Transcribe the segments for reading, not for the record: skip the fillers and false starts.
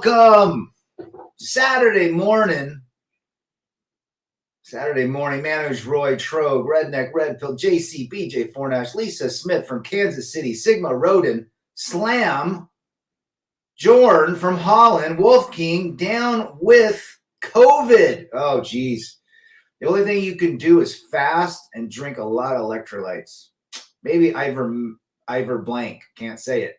Welcome. Saturday morning. Managed Roy Trogue, Redneck Red Pill, JC, BJ Fornash, Lisa Smith from Kansas City, Sigma Roden, Slam, Jorn from Holland, Wolf King down with COVID. Oh, geez. The only thing you can do is fast and drink a lot of electrolytes. Maybe Ivor Blank. Can't say it.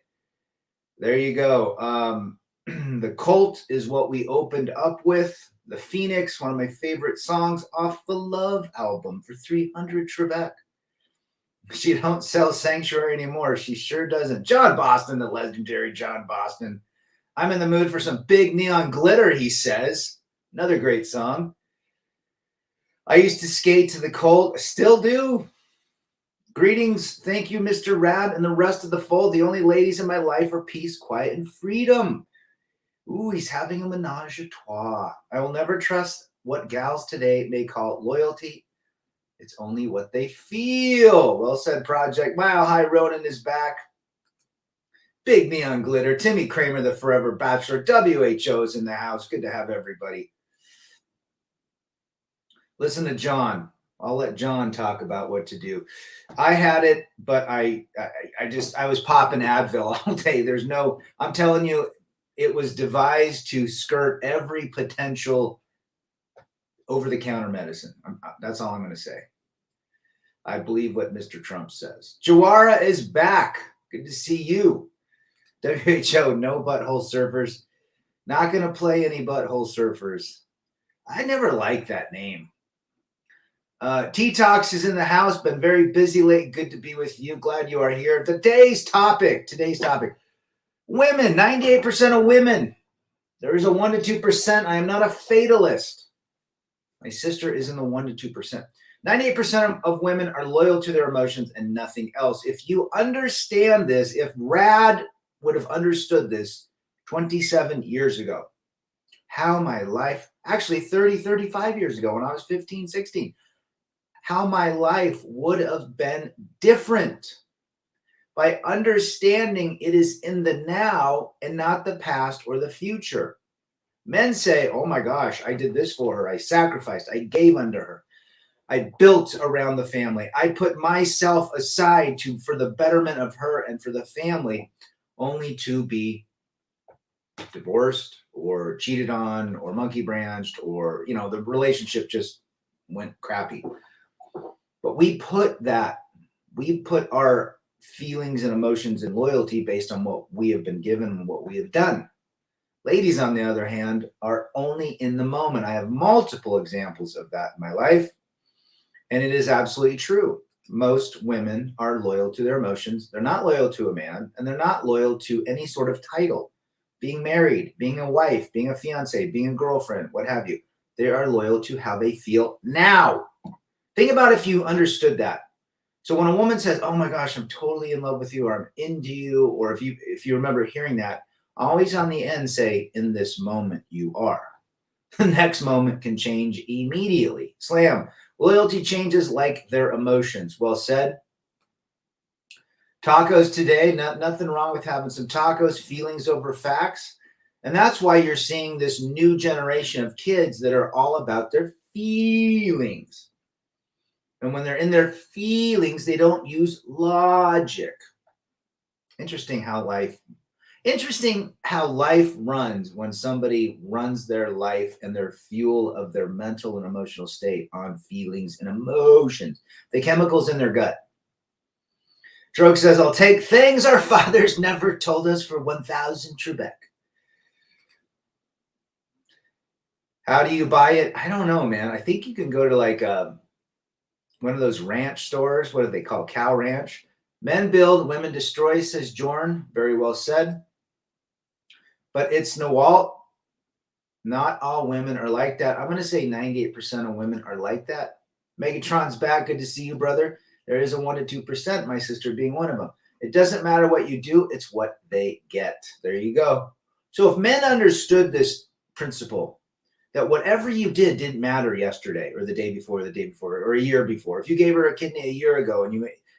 There you go. The Colt is what we opened up with. The Phoenix, one of my favorite songs off the Love album for 300 Trebek. She don't sell Sanctuary anymore. She sure doesn't. John Boston, the legendary John Boston. I'm in the mood for some big neon glitter, he says. Another great song. I used to skate to the Colt. Still do. Greetings. Thank you, Mr. Rad, and the rest of the fold. The only ladies in my life are peace, quiet, and freedom. Ooh, he's having a menage a trois. I will never trust what gals today may call loyalty. It's only what they feel. Well said, Project. Mile High Ronin is back. Big neon glitter. Timmy Kramer, the Forever Bachelor. WHO is in the house. Good to have everybody. Listen to John. I'll let John talk about what to do. I had it, but I was popping Advil all day. I'm telling you, it was devised to skirt every potential over-the-counter medicine. That's all I'm going to say. I believe what Mr. Trump says. Jawara is back. Good to see you. WHO, no butthole surfers. Not going to play any butthole surfers. I never liked that name. T-Tox is in the house. Been very busy late. Good to be with you. Glad you are here. Today's topic. Women, 98% of women. There is a 1% to 2%. I am not a fatalist. My sister is in the 1% to 2%. 98% of women are loyal to their emotions and nothing else. If you understand this, if Rad would have understood this 27 years ago, how my life, actually 30, 35 years ago when I was 15, 16, how my life would have been different. by understanding it is in the now and not the past or the future. Men say, oh my gosh, I did this for her. I sacrificed. I gave unto her. I built around the family. I put myself aside for the betterment of her and for the family, only to be divorced or cheated on or monkey branched, or the relationship just went crappy. But we put our feelings and emotions and loyalty based on what we have been given and what we have done. Ladies, on the other hand, are only in the moment. I have multiple examples of that in my life, and it is absolutely true. Most women are loyal to their emotions. They're not loyal to a man, and they're not loyal to any sort of title. Being married, being a wife, being a fiance, being a girlfriend, what have you. They are loyal to how they feel now. Think about if you understood that. So when a woman says, oh my gosh, I'm totally in love with you, or I'm into you, or if you remember hearing that, always on the end say, in this moment you are. The next moment can change immediately. Slam. Loyalty changes like their emotions. Well said. Tacos today, nothing wrong with having some tacos, feelings over facts. And that's why you're seeing this new generation of kids that are all about their feelings. And when they're in their feelings, they don't use logic. Interesting how life runs when somebody runs their life and their fuel of their mental and emotional state on feelings and emotions, the chemicals in their gut. Droke says, I'll take things our fathers never told us for 1,000 Trebek. How do you buy it? I don't know, man. I think you can go to like one of those ranch stores. What do they call? Cow ranch. Men build, women destroy, says Jorn. Very well said. But it's Nawalt. Not all women are like that. I'm going to say 98% of women are like that. Megatron's back. Good to see you, brother. There is a 1% to 2%, my sister being one of them. It doesn't matter what you do. It's what they get. There you go. So if men understood this principle, that whatever you did didn't matter yesterday or the day before or a year before. If you gave her a kidney a year ago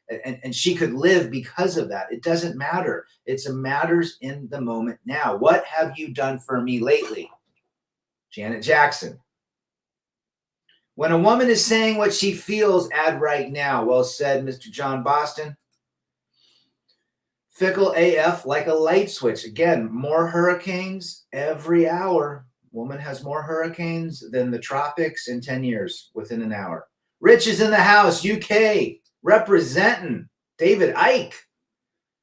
and she could live because of that, it doesn't matter. It matters in the moment now. What have you done for me lately? Janet Jackson. When a woman is saying what she feels, add right now. Well said, Mr. John Boston. Fickle AF like a light switch. Again, more hurricanes every hour. Woman has more hurricanes than the tropics in 10 years within an hour. Rich is in the house, UK, representing David Icke.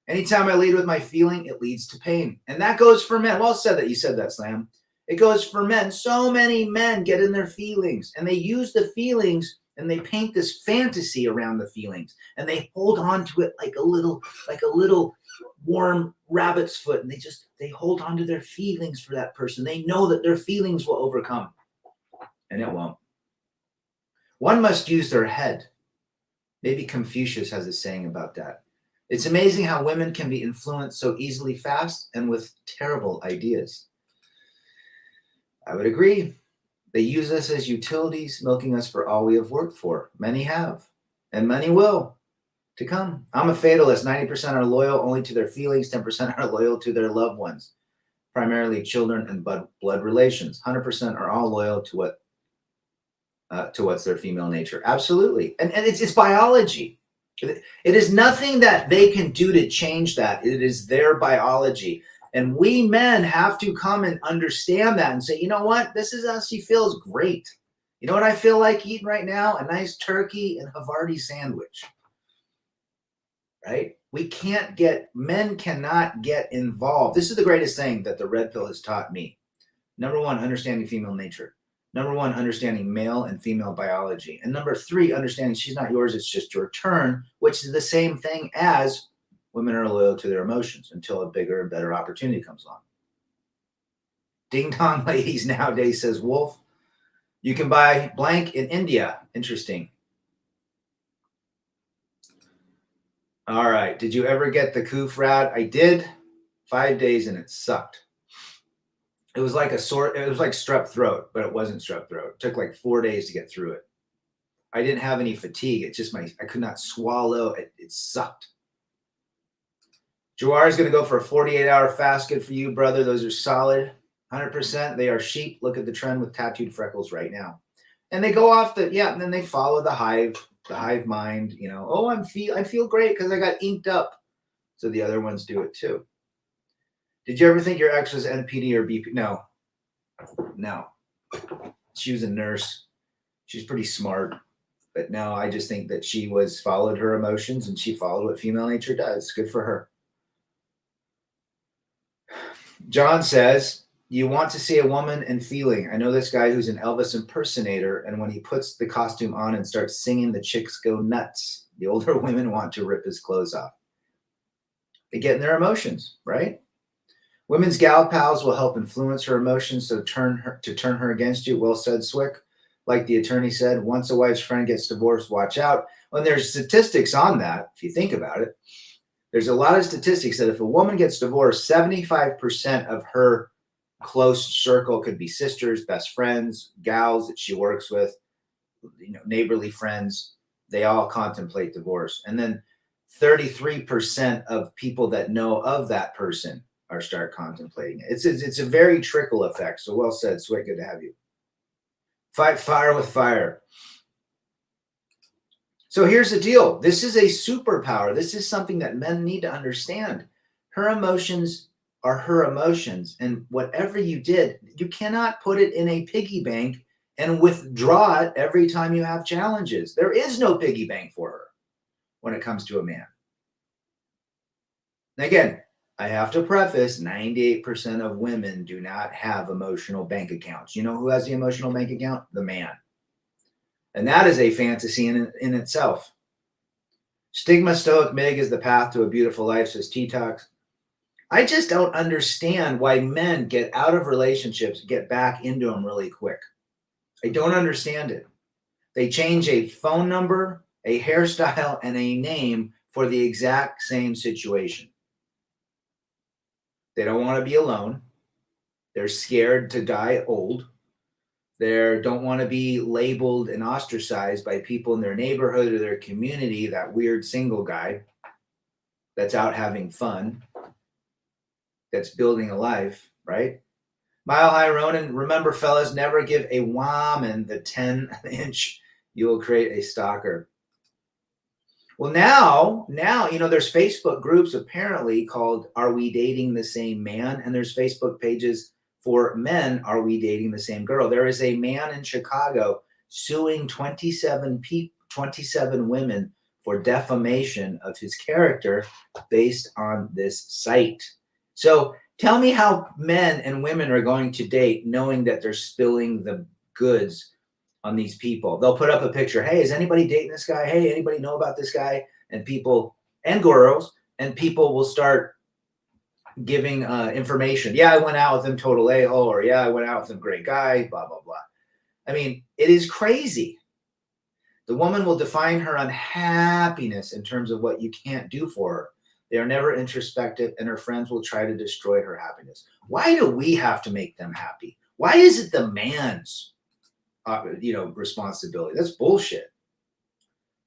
Anytime I lead with my feeling, it leads to pain. And that goes for men. Well said that. You said that, Slam. It goes for men. So many men get in their feelings and they use the feelings and they paint this fantasy around the feelings and they hold on to it like a little warm rabbit's foot, and they hold on to their feelings for that person. They know that their feelings will overcome, and it won't. One must use their head. Maybe Confucius has a saying about that. It's amazing how women can be influenced so easily, fast, and with terrible ideas. I would agree. They use us as utilities, milking us for all we have worked for. Many have, and many will to come. I'm a fatalist. 90% are loyal only to their feelings. 10% are loyal to their loved ones, primarily children and blood relations. 100% are all loyal to what's their female nature. Absolutely. And it's biology. It is nothing that they can do to change that. It is their biology. And we men have to come and understand that and say, you know what? This is how she feels. Great. You know what I feel like eating right now? A nice turkey and Havarti sandwich. Right? Men cannot get involved. This is the greatest thing that the red pill has taught me. Number one, understanding female nature. Number one, understanding male and female biology. And number three, understanding she's not yours, it's just your turn, which is the same thing as women are loyal to their emotions until a bigger and better opportunity comes along. Ding dong ladies nowadays, says Wolf. You can buy blank in India. Interesting. All right. Did you ever get the coof rat? I did. 5 days and it sucked. It was like strep throat, but it wasn't strep throat. It took like 4 days to get through it. I didn't have any fatigue. It's just I could not swallow. It sucked. Jawar is going to go for a 48-hour fast. Good for you, brother. Those are solid. 100%. They are sheep. Look at the trend with tattooed freckles right now. And they go off and then they follow the hive mind, oh, I feel great because I got inked up. So the other ones do it too. Did you ever think your ex was NPD or BP? No. She was a nurse. She's pretty smart. But no, I just think that she followed her emotions and she followed what female nature does. Good for her. John says, you want to see a woman and feeling. I know this guy who's an Elvis impersonator, and when he puts the costume on and starts singing, the chicks go nuts. The older women want to rip his clothes off. They get in their emotions, right? Women's gal pals will help influence her emotions to turn her against you. Well said, Swick. Like the attorney said, once a wife's friend gets divorced, watch out. When there's statistics on that, if you think about it, there's a lot of statistics that if a woman gets divorced, 75% of her close circle could be sisters, best friends, gals that she works with, neighborly friends. They all contemplate divorce. And then 33% of people that know of that person start contemplating it. It's a very trickle effect. So well said, Sweet. Good to have you. Fight fire with fire. So here's the deal. This is a superpower. This is something that men need to understand. Her emotions are her emotions. And whatever you did, you cannot put it in a piggy bank and withdraw it every time you have challenges. There is no piggy bank for her when it comes to a man. And again, I have to preface 98% of women do not have emotional bank accounts. You know who has the emotional bank account? The man. And that is a fantasy in itself. Stigma Stoic Mig is the path to a beautiful life, says T-Tox. I just don't understand why men get out of relationships, get back into them really quick. I don't understand it. They change a phone number, a hairstyle, and a name for the exact same situation. They don't want to be alone. They're scared to die old. They don't want to be labeled and ostracized by people in their neighborhood or their community, that weird single guy that's out having fun, that's building a life, right? Mile High Ronin, remember, fellas, never give a woman the 10-inch. You will create a stalker. Well, now, there's Facebook groups apparently called Are We Dating the Same Man? And there's Facebook pages for men, Are We Dating the Same Girl? There is a man in Chicago suing 27 women for defamation of his character based on this site. So tell me how men and women are going to date knowing that they're spilling the goods on these people. They'll put up a picture. Hey, is anybody dating this guy? Hey, anybody know about this guy? And people and girls and people will start giving information. Yeah, I went out with him, total a-hole, or yeah, I went out with him, great guy, blah, blah, blah. I mean, it is crazy. The woman will define her unhappiness in terms of what you can't do for her. They are never introspective, and her friends will try to destroy her happiness. Why do we have to make them happy? Why is it the man's responsibility? That's bullshit.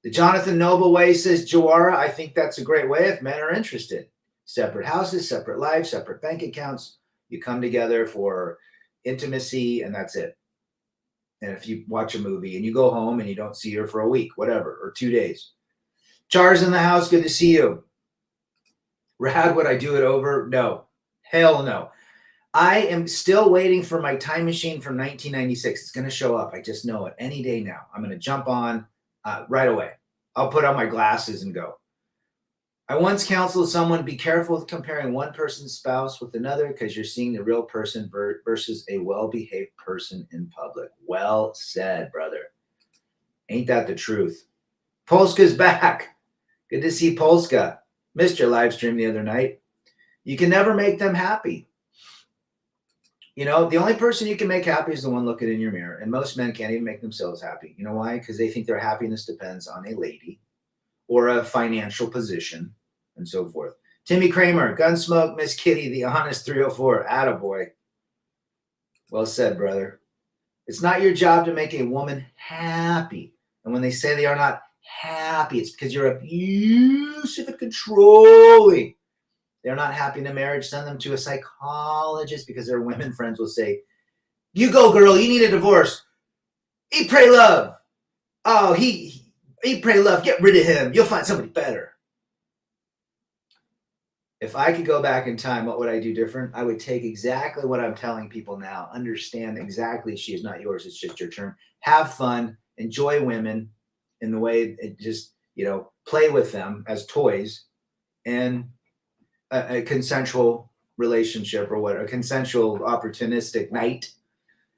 The Jonathan Noble way says, Jawara, I think that's a great way if men are interested. Separate houses, separate lives, separate bank accounts. You come together for intimacy, and that's it. And if you watch a movie and you go home and you don't see her for a week, whatever, or 2 days. Char's in the house. Good to see you. Rad, would I do it over? No. Hell no. I am still waiting for my time machine from 1996. It's going to show up. I just know it any day now. I'm going to jump on right away. I'll put on my glasses and go. I once counseled someone, be careful with comparing one person's spouse with another because you're seeing the real person versus a well-behaved person in public. Well said, brother. Ain't that the truth? Polska's back. Good to see Polska. Missed your live stream the other night. You can never make them happy. The only person you can make happy is the one looking in your mirror. And most men can't even make themselves happy. You know why? Because they think their happiness depends on a lady or a financial position and so forth. Timmy Kramer, Gunsmoke, Miss Kitty, the Honest 304. Attaboy. Well said, brother. It's not your job to make a woman happy. And when they say they are not happy, it's because you're abusive and controlling. They're not happy in a marriage, send them to a psychologist, because their women friends will say, you go, girl, you need a divorce. Eat, pray, love. Oh, eat, pray, love. Get rid of him. You'll find somebody better. If I could go back in time, what would I do different? I would take exactly what I'm telling people now. Understand exactly she is not yours. It's just your turn. Have fun. Enjoy women in the way it just, play with them as toys, and a consensual relationship, or what, a consensual opportunistic night,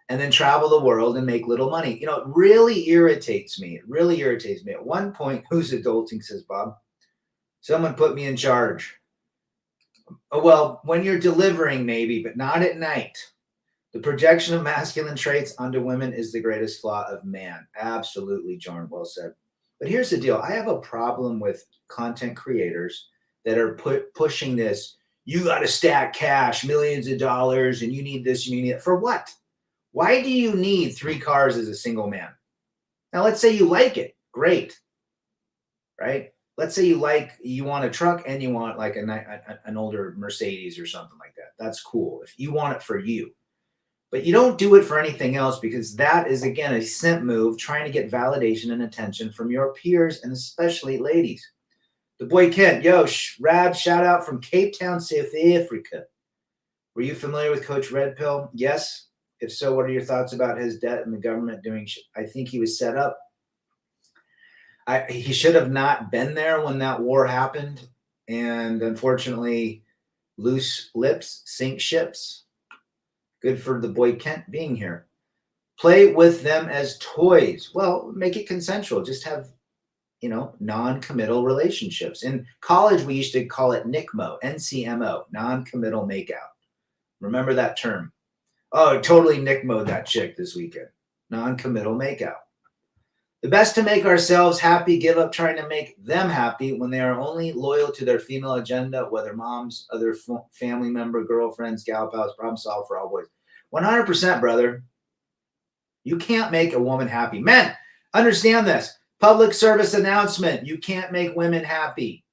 and then travel the world and make little money. It really irritates me. It really irritates me. At one point, who's adulting, says Bob, someone put me in charge. Well, when you're delivering, maybe, but not at night. The projection of masculine traits onto women is the greatest flaw of man. Absolutely, Jorn. Well said. But here's the deal. I have a problem with content creators that are pushing this. You got to stack cash, millions of dollars, and you need this, and you need it. For what? Why do you need 3 cars as a single man? Now, let's say you like it. Great. Right? Let's say you want a truck and you want like an older Mercedes or something like that. That's cool if you want it for you. But you don't do it for anything else, because that is, again, a simp move, trying to get validation and attention from your peers, and especially ladies. The boy Kent, yo, rad shout out from Cape Town, South Africa. Were you familiar with Coach Red Pill? Yes. If so, what are your thoughts about his debt and the government doing? I think he was set up. He should have not been there when that war happened. And unfortunately, loose lips sink ships. Good for the boy Kent being here. Play with them as toys. Well, make it consensual. Just have, non-committal relationships. In college, we used to call it NCMO, NCMO, non-committal makeout. Remember that term? Oh, totally NCMO'd that chick this weekend. Non-committal makeout. The best to make ourselves happy, give up trying to make them happy when they are only loyal to their female agenda, whether moms, other family member, girlfriends, gal pals, problem solve for all boys. 100%, brother. You can't make a woman happy. Men, understand this. Public service announcement. You can't make women happy.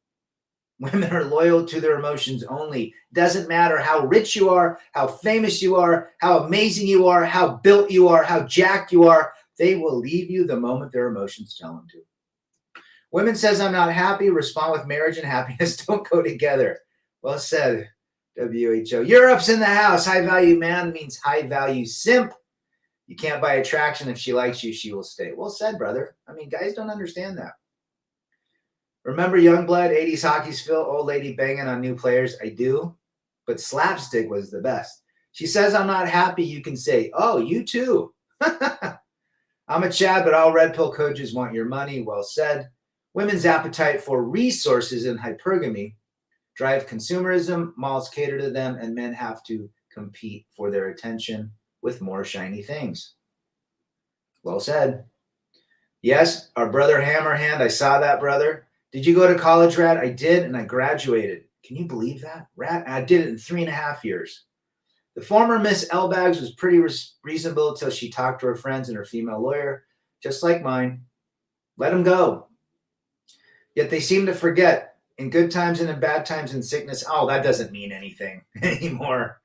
Women are loyal to their emotions only. Doesn't matter how rich you are, how famous you are, how amazing you are, how built you are, how jacked you are. They will leave you the moment their emotions tell them to. Women says, I'm not happy. Respond with marriage and happiness don't go together. Well said, WHO. Europe's in the house. High value man means high value simp. You can't buy attraction. If she likes you, she will stay. Well said, brother. I mean, guys don't understand that. Remember Youngblood, 80s hockey's Phil, old lady banging on new players? I do. But slapstick was the best. She says, I'm not happy. You can say, oh, you too. I'm a Chad, but all red pill coaches want your money. Well said. Women's appetite for resources in hypergamy drive consumerism. Malls cater to them, and men have to compete for their attention with more shiny things. Well said. Yes, our brother Hammerhand. I saw that, brother. Did you go to college, Rad? I did, and I graduated. Can you believe that? Rad, I did it in 3.5 years. The former Miss L-Bags was pretty reasonable until she talked to her friends and her female lawyer, just like mine. Let them go. Yet they seem to forget, in good times and in bad times and sickness, oh, that doesn't mean anything anymore.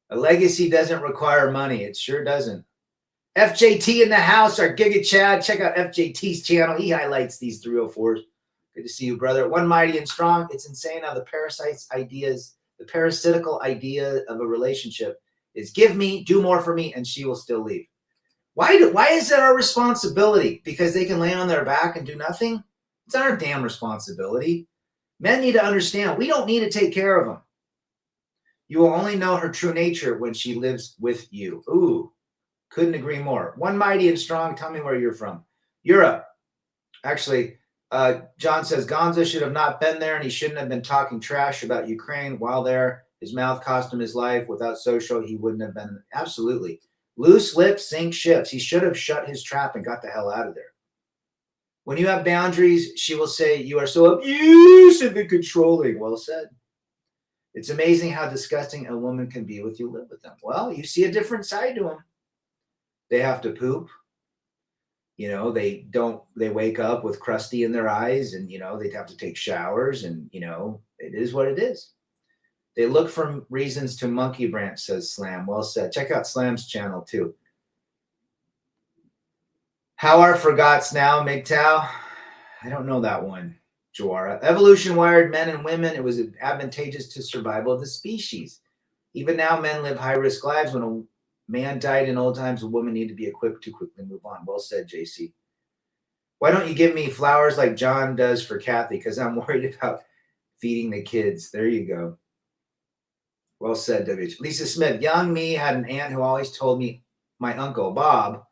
A legacy doesn't require money. It sure doesn't. FJT in the house, our Giga Chad. Check out FJT's channel. He highlights these 304s. Good to see you, brother. One mighty and strong. It's insane how the parasitical idea of a relationship is give me, do more for me, and she will still leave. Why is that our responsibility? Because they can lay on their back and do nothing? It's not our damn responsibility. Men need to understand we don't need to take care of them. You will only know her true nature when she lives with you. Ooh, couldn't agree more. One mighty and strong. Tell me where you're from. Europe. Actually, John says Gonza should have not been there, and he shouldn't have been talking trash about Ukraine while there. His mouth cost him his life. Without social, he wouldn't have been. Absolutely. Loose lips sink ships. He should have shut his trap and got the hell out of there. When you have boundaries, she will say, you are so abusive and controlling. Well said. It's amazing how disgusting a woman can be with you live with them. Well, you see a different side to them. They have to poop. They wake up with crusty in their eyes, and, they'd have to take showers, and, it is what it is. They look for reasons to monkey branch, says Slam. Well said. Check out Slam's channel too. How are forgots now, MGTOW? I don't know that one, Joara. Evolution wired men and women. It was advantageous to survival of the species. Even now, men live high-risk lives. When a man died in old times, a woman needed to be equipped to quickly move on. Well said, JC. Why don't you give me flowers like John does for Kathy? Because I'm worried about feeding the kids. There you go. Well said, WH. Lisa Smith. Young me had an aunt who always told me, my uncle, Bob,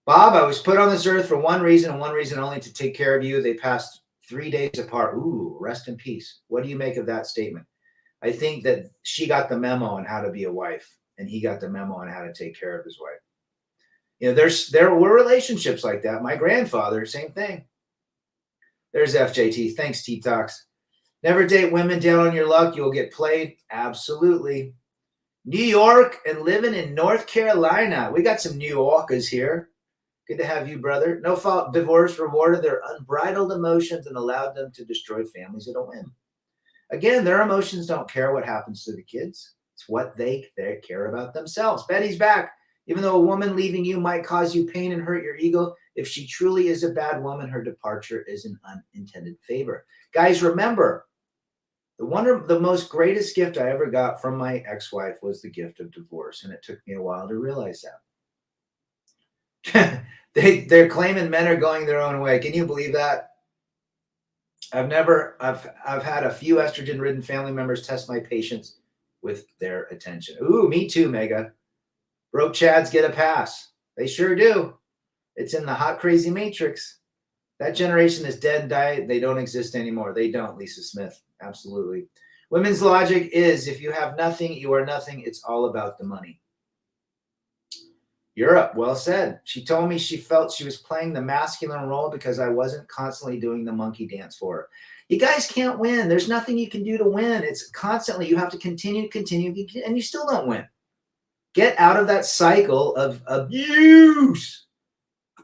I was put on this earth for one reason and one reason only, to take care of you. They passed 3 days apart. Ooh, rest in peace. What do you make of that statement? I think that she got the memo on how to be a wife, and he got the memo on how to take care of his wife. You know, there were relationships like that. My grandfather, same thing. There's FJT. Thanks, T-Talks. Never date women down on your luck. You'll get played. Absolutely. New York and living in North Carolina. We got some New Yorkers here. Good to have you, brother. No fault divorce rewarded their unbridled emotions and allowed them to destroy families at a whim. Again, their emotions don't care what happens to the kids. It's what they care about themselves. Betty's back. Even though a woman leaving you might cause you pain and hurt your ego, if she truly is a bad woman, her departure is an unintended favor. Guys, remember, the most greatest gift I ever got from my ex-wife was the gift of divorce, and it took me a while to realize that. They're claiming men are going their own way. Can you believe that? I've had a few estrogen-ridden family members test my patience with their attention. Ooh, me too, Mega. Broke Chads get a pass. They sure do. It's in the hot, crazy matrix. That generation is dead and died. They don't exist anymore. They don't, Lisa Smith. Absolutely. Women's logic is, if you have nothing, you are nothing. It's all about the money. Europe, well said. She told me she felt she was playing the masculine role because I wasn't constantly doing the monkey dance for her. You guys can't win. There's nothing you can do to win. It's constantly, you have to continue, and you still don't win. Get out of that cycle of abuse.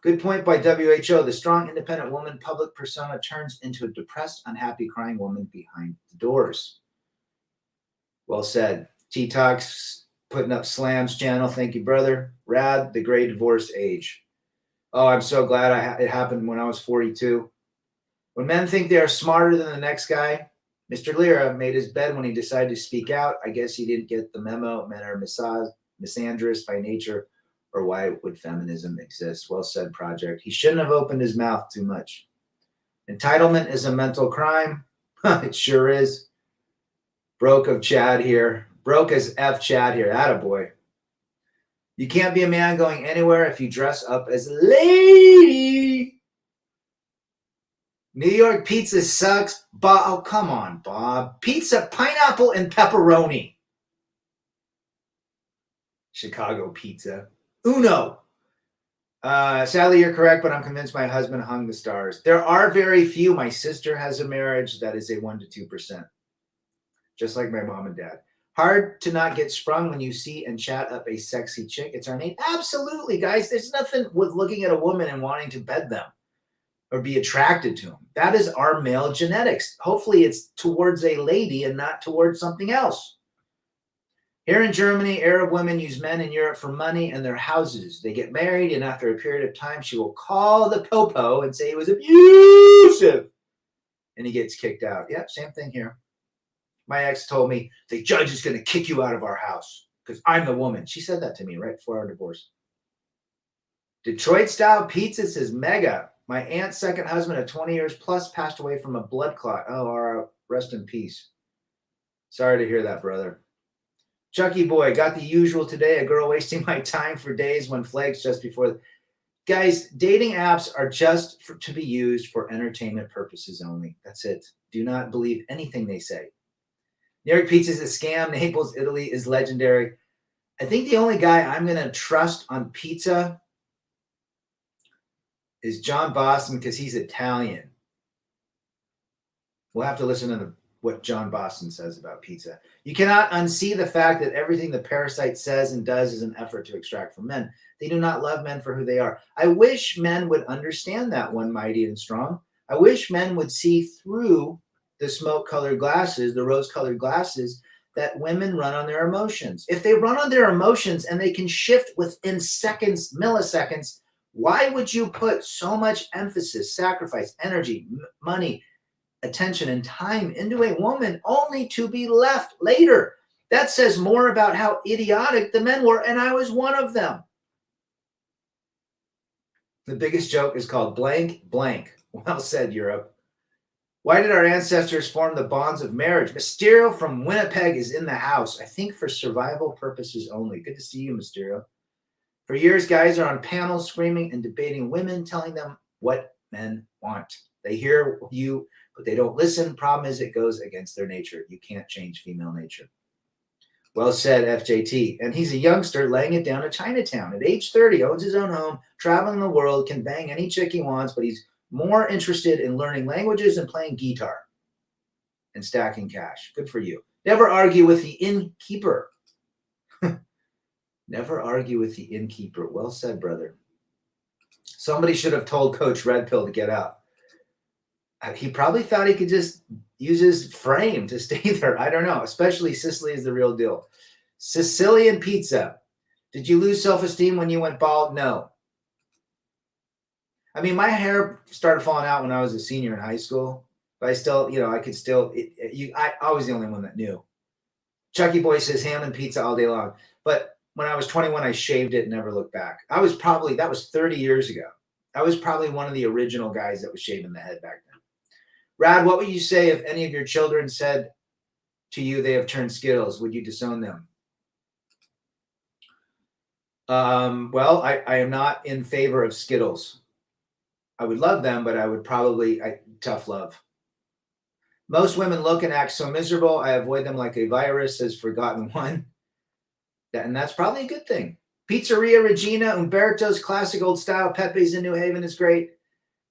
Good point by WHO. The strong, independent woman public persona turns into a depressed, unhappy, crying woman behind the doors. Well said. T-Talks putting up Slam's channel. Thank you, brother. Rad, the gray divorce age. Oh, I'm so glad it happened when I was 42. When men think they are smarter than the next guy, Mr. Lira made his bed when he decided to speak out. I guess he didn't get the memo. Men are misandrous by nature, or why would feminism exist? Well said, Project. He shouldn't have opened his mouth too much. Entitlement is a mental crime. It sure is. Broke of Chad here. Broke as F Chad here. Attaboy. You can't be a man going anywhere if you dress up as a lady. New York pizza sucks. Oh, come on, Bob. Pizza, pineapple, and pepperoni. Chicago pizza. Uno. Sadly, you're correct, but I'm convinced my husband hung the stars. There are very few. My sister has a marriage that is a 1% to 2%. Just like my mom and dad. Hard to not get sprung when you see and chat up a sexy chick. It's our name. Absolutely, guys. There's nothing with looking at a woman and wanting to bed them or be attracted to them. That is our male genetics. Hopefully it's towards a lady and not towards something else. Here in Germany, Arab women use men in Europe for money and their houses. They get married, and after a period of time, she will call the popo and say he was abusive, and he gets kicked out. Yep, same thing here. My ex told me, the judge is going to kick you out of our house because I'm the woman. She said that to me right before our divorce. Detroit-style pizza, says Mega. My aunt's second husband of 20 years plus passed away from a blood clot. Oh, rest in peace. Sorry to hear that, brother. Chucky boy, got the usual today. A girl wasting my time for days when flags just before. Guys, dating apps are just to be used for entertainment purposes only. That's it. Do not believe anything they say. New York pizza is a scam. Naples, Italy is legendary. I think the only guy I'm going to trust on pizza is John Boston because he's Italian. We'll have to listen to what John Boston says about pizza. You cannot unsee the fact that everything the parasite says and does is an effort to extract from men. They do not love men for who they are. I wish men would understand that, one mighty and strong. I wish men would see through the smoke-colored glasses, the rose-colored glasses that women run on their emotions. If they run on their emotions and they can shift within seconds, milliseconds, why would you put so much emphasis, sacrifice, energy, money, attention, and time into a woman only to be left later? That says more about how idiotic the men were, and I was one of them. The biggest joke is called blank, blank. Well said, Europe. Why did our ancestors form the bonds of marriage? Mysterio from Winnipeg is in the house. I think for survival purposes only. Good to see you, Mysterio. For years, guys are on panels screaming and debating women, telling them what men want. They hear you, but they don't listen. Problem is, it goes against their nature. You can't change female nature. Well said, FJT. And he's a youngster laying it down in Chinatown. At age 30, owns his own home, traveling the world, can bang any chick he wants, but he's more interested in learning languages and playing guitar and stacking cash. Good for you. Never argue with the innkeeper. Never argue with the innkeeper. Well said, brother. Somebody should have told Coach Red Pill to get out. He probably thought he could just use his frame to stay there. I don't know. Especially Sicily is the real deal. Sicilian pizza. Did you lose self-esteem when you went bald? No. I mean, my hair started falling out when I was a senior in high school, but I still, I could still, I was the only one that knew. Chucky Boy says ham and pizza all day long. But when I was 21, I shaved it and never looked back. That was 30 years ago. I was probably one of the original guys that was shaving the head back then. Rad, what would you say if any of your children said to you they have turned Skittles? Would you disown them? Well, I am not in favor of Skittles. I would love them, but I would probably, tough love. Most women look and act so miserable. I avoid them like a virus, says Forgotten One. And that's probably a good thing. Pizzeria Regina, Umberto's classic old style. Pepe's in New Haven is great.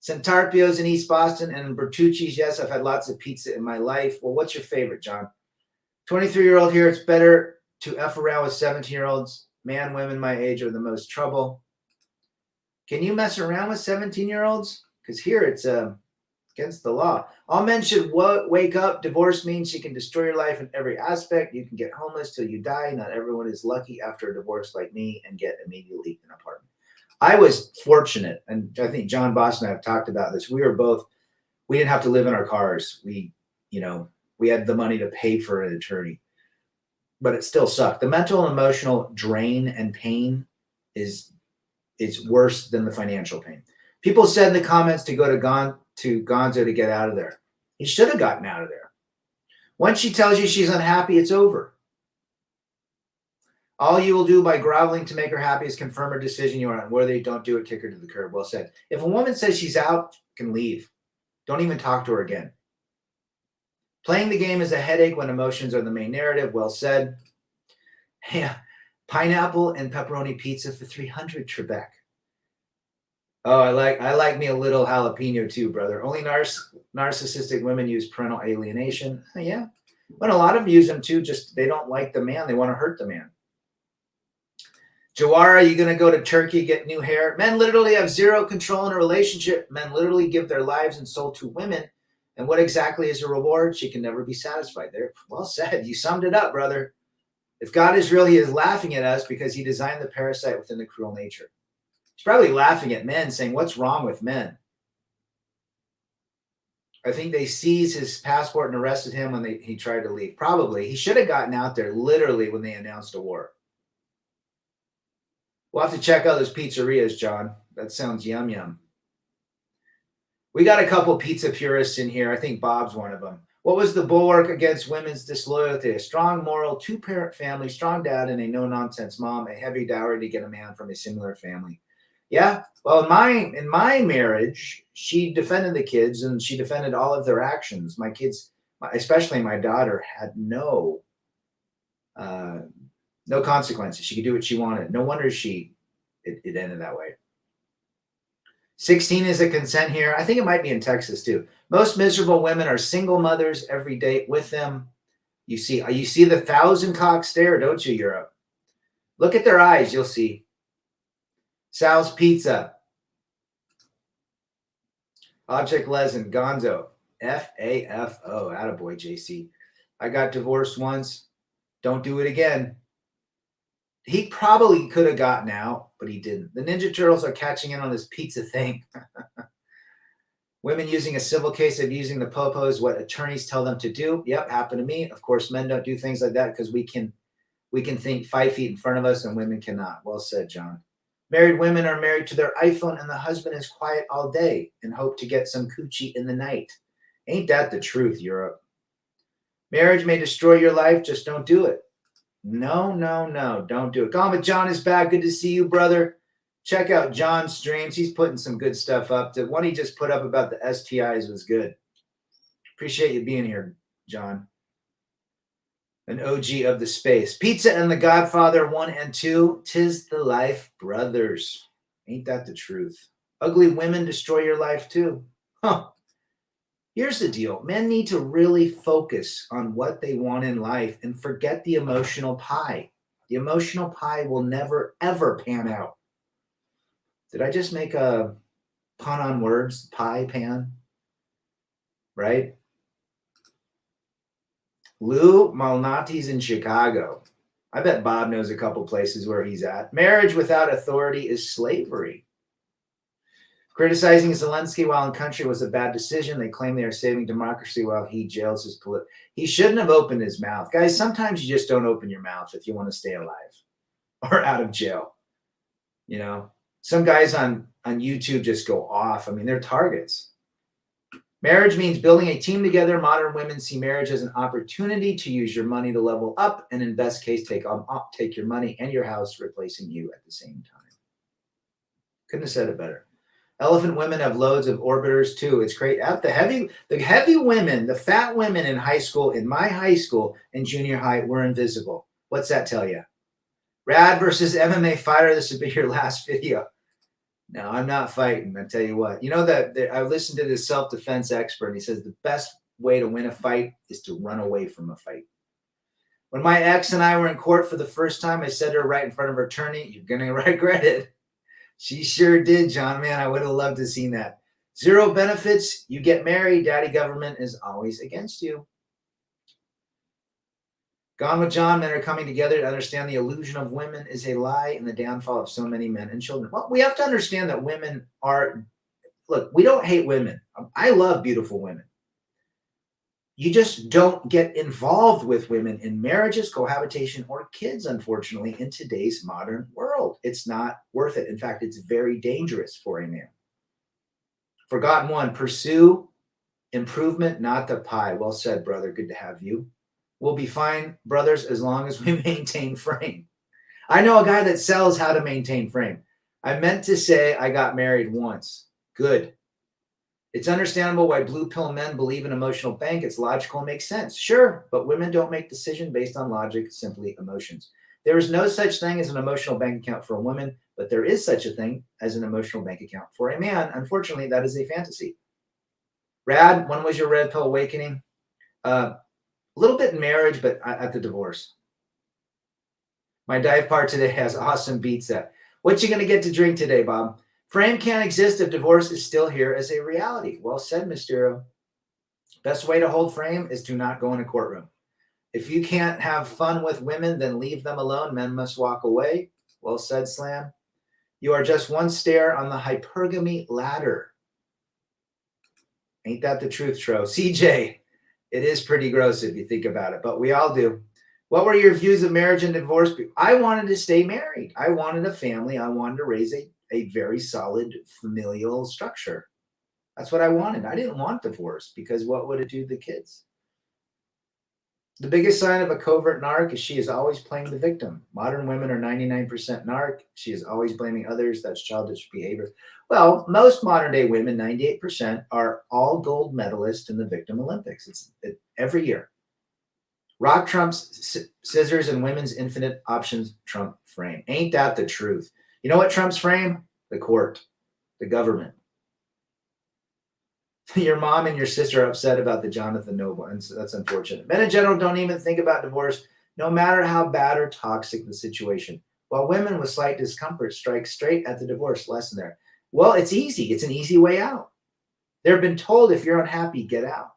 Santarpio's in East Boston, and Bertucci's. Yes, I've had lots of pizza in my life. Well, what's your favorite, John? 23-year-old here. It's better to F around with 17-year-olds. Man, women my age are the most trouble. Can you mess around with 17-year-olds? Because here it's against the law. All men should wake up. Divorce means you can destroy your life in every aspect. You can get homeless till you die. Not everyone is lucky after a divorce like me and get immediately an apartment. I was fortunate, and I think John Boss and I have talked about this. We didn't have to live in our cars. We had the money to pay for an attorney, but it still sucked. The mental and emotional drain and pain is worse than the financial pain. People said in the comments to go to Gonzo to get out of there. He should have gotten out of there. Once she tells you she's unhappy, it's over. All you will do by groveling to make her happy is confirm her decision you are on. Whether you don't do it, kick her to the curb. Well said. If a woman says she's out, can leave. Don't even talk to her again. Playing the game is a headache when emotions are the main narrative. Well said. Yeah. Pineapple and pepperoni pizza for 300, Trebek. Oh, I like me a little jalapeno too, brother. Only narcissistic women use parental alienation. Yeah. When a lot of them use them too, just they don't like the man. They want to hurt the man. Jawara, you going to go to Turkey, get new hair? Men literally have zero control in a relationship. Men literally give their lives and soul to women. And what exactly is a reward? She can never be satisfied. There, well said. You summed it up, brother. If God is real, he is laughing at us because he designed the parasite within the cruel nature. He's probably laughing at men, saying, what's wrong with men? I think they seized his passport and arrested him when he tried to leave. Probably. He should have gotten out there literally when they announced a war. We'll have to check out those pizzerias, John. That sounds yum, yum. We got a couple pizza purists in here. I think Bob's one of them. What was the bulwark against women's disloyalty? A strong moral, two-parent family, strong dad, and a no-nonsense mom, a heavy dowry to get a man from a similar family. Yeah, well, in my marriage, she defended the kids, and she defended all of their actions. My kids, especially my daughter, had no consequences. She could do what she wanted. No wonder it ended that way. 16 is a consent here. I think it might be in Texas too. Most miserable women are single mothers every date with them. You see the 1,000-cock stare, don't you, Europe? Look at their eyes, you'll see. Sal's Pizza. Object Lesson, Gonzo. F-A-F-O. Attaboy, JC. I got divorced once. Don't do it again. He probably could have gotten out, but he didn't. The Ninja Turtles are catching in on this pizza thing. Women using a civil case of using the popo is what attorneys tell them to do. Yep, happened to me. Of course, men don't do things like that because we can think 5 feet in front of us and women cannot. Well said, John. Married women are married to their iPhone and the husband is quiet all day and hope to get some coochie in the night. Ain't that the truth, Europe? Marriage may destroy your life, just don't do it. No, don't do it. Gone John is back. Good to see you, brother. Check out John's streams. He's putting some good stuff up. The one he just put up about the STIs was good. Appreciate you being here, John. An OG of the space. Pizza and the Godfather 1 and 2. 'Tis the life, brothers. Ain't that the truth? Ugly women destroy your life too. Huh. Here's the deal. Men need to really focus on what they want in life and forget the emotional pie. The emotional pie will never, ever pan out. Did I just make a pun on words? Pie, pan? Right? Lou Malnati's in Chicago. I bet Bob knows a couple places where he's at. Marriage without authority is slavery. Criticizing Zelensky while in country was a bad decision. They claim they are saving democracy while he jails his He shouldn't have opened his mouth. Guys, sometimes you just don't open your mouth if you want to stay alive or out of jail. You know, some guys on YouTube just go off. I mean, they're targets. Marriage means building a team together. Modern women see marriage as an opportunity to use your money to level up and in best case, take your money and your house, replacing you at the same time. Couldn't have said it better. Elephant women have loads of orbiters too. It's great. The heavy women, the fat women in high school, in my high school and junior high, were invisible. What's that tell you? Rad versus MMA fighter. This would be your last video. No, I'm not fighting. I tell you what. You know that I listened to this self-defense expert, and he says the best way to win a fight is to run away from a fight. When my ex and I were in court for the first time, I said to her right in front of her attorney, "You're gonna regret it." She sure did, John. Man, I would have loved to have seen that. Zero benefits. You get married. Daddy government is always against you. Gone with John. Men are coming together to understand the illusion of women is a lie and the downfall of so many men and children. Well, we have to understand that women are, look, we don't hate women. I love beautiful women. You just don't get involved with women in marriages, cohabitation, or kids, unfortunately, in today's modern world. It's not worth it. In fact, it's very dangerous for a man. Forgotten one, pursue improvement, not the pie. Well said, brother. Good to have you. We'll be fine, brothers, as long as we maintain frame. I know a guy that sells how to maintain frame. I meant to say I got married once. Good. It's understandable why blue pill men believe in emotional bank. It's logical and makes sense. Sure, but women don't make decisions based on logic, simply emotions. There is no such thing as an emotional bank account for a woman, but there is such a thing as an emotional bank account for a man. Unfortunately, that is a fantasy. Rad, when was your red pill awakening? A little bit in marriage, but at the divorce. My dive part today has awesome beats at. What you going to get to drink today, Bob? Frame can't exist if divorce is still here as a reality. Well said, Mysterio. Best way to hold frame is to not go in a courtroom. If you can't have fun with women, then leave them alone. Men must walk away. Well said, Slam. You are just one stair on the hypergamy ladder. Ain't that the truth, Tro? CJ, it is pretty gross if you think about it, but we all do. What were your views of marriage and divorce? I wanted to stay married. I wanted a family. I wanted to raise a very solid familial structure. That's what I wanted. I didn't want divorce because what would it do to the kids? The biggest sign of a covert narc is she is always playing the victim. Modern women are 99% narc. She is always blaming others. That's childish behavior. Well, most modern day women, 98%, are all gold medalists in the Victim Olympics. It's every year. Rock trumps scissors and women's infinite options trump frame. Ain't that the truth? You know what trumps frame? The court, the government. Your mom and your sister are upset about the Jonathan Noble, and so that's unfortunate. Men in general don't even think about divorce, no matter how bad or toxic the situation. While women with slight discomfort strike straight at the divorce lesson there. Well, it's easy. It's an easy way out. They've been told if you're unhappy, get out.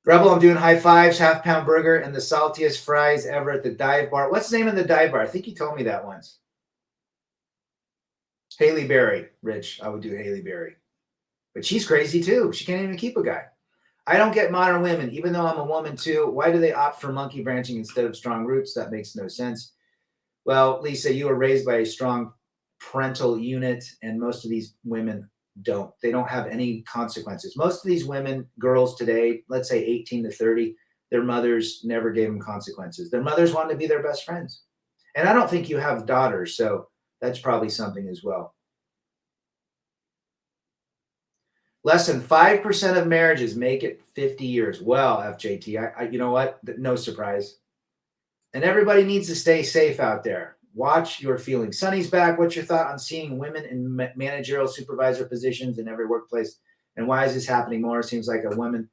Rebel, I'm doing high fives, half-pound burger, and the saltiest fries ever at the dive bar. What's the name of the dive bar? I think you told me that once. Haley Berry, Rich. I would do Haley Berry. But she's crazy too. She can't even keep a guy. I don't get modern women, even though I'm a woman too. Why do they opt for monkey branching instead of strong roots? That makes no sense. Well, Lisa, you were raised by a strong parental unit, and most of these women don't. They don't have any consequences. Most of these women, girls today, let's say 18 to 30, their mothers never gave them consequences. Their mothers wanted to be their best friends. And I don't think you have daughters, so that's probably something as well. Less than 5% of marriages make it 50 years. Well, FJT, you know what? No surprise. And everybody needs to stay safe out there. Watch your feelings. Sonny's back. What's your thought on seeing women in managerial supervisor positions in every workplace? And why is this happening more? It seems like a woman.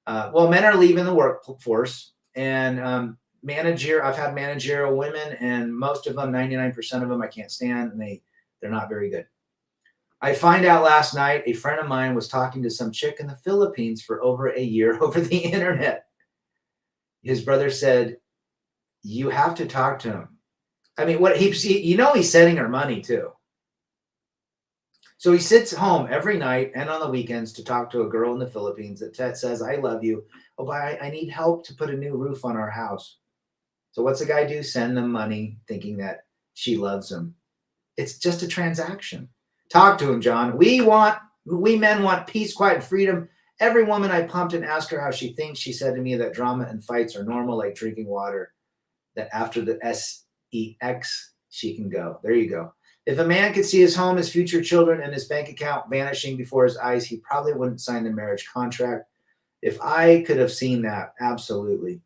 Well, men are leaving the workforce. And I've had managerial women, and most of them, 99% of them, I can't stand, and they're not very good. I find out last night a friend of mine was talking to some chick in the Philippines for over a year over the internet. His brother said, you have to talk to him. I mean, he's sending her money too. So he sits home every night and on the weekends to talk to a girl in the Philippines that says, I love you. Oh, but I need help to put a new roof on our house. So what's the guy do? Send them money thinking that she loves him. It's just a transaction. Talk to him, John. We men want peace, quiet, and freedom. Every woman I pumped and asked her how she thinks, she said to me that drama and fights are normal, like drinking water, that after the sex, she can go. There you go. If a man could see his home, his future children, and his bank account vanishing before his eyes, he probably wouldn't sign the marriage contract. If I could have seen that, absolutely.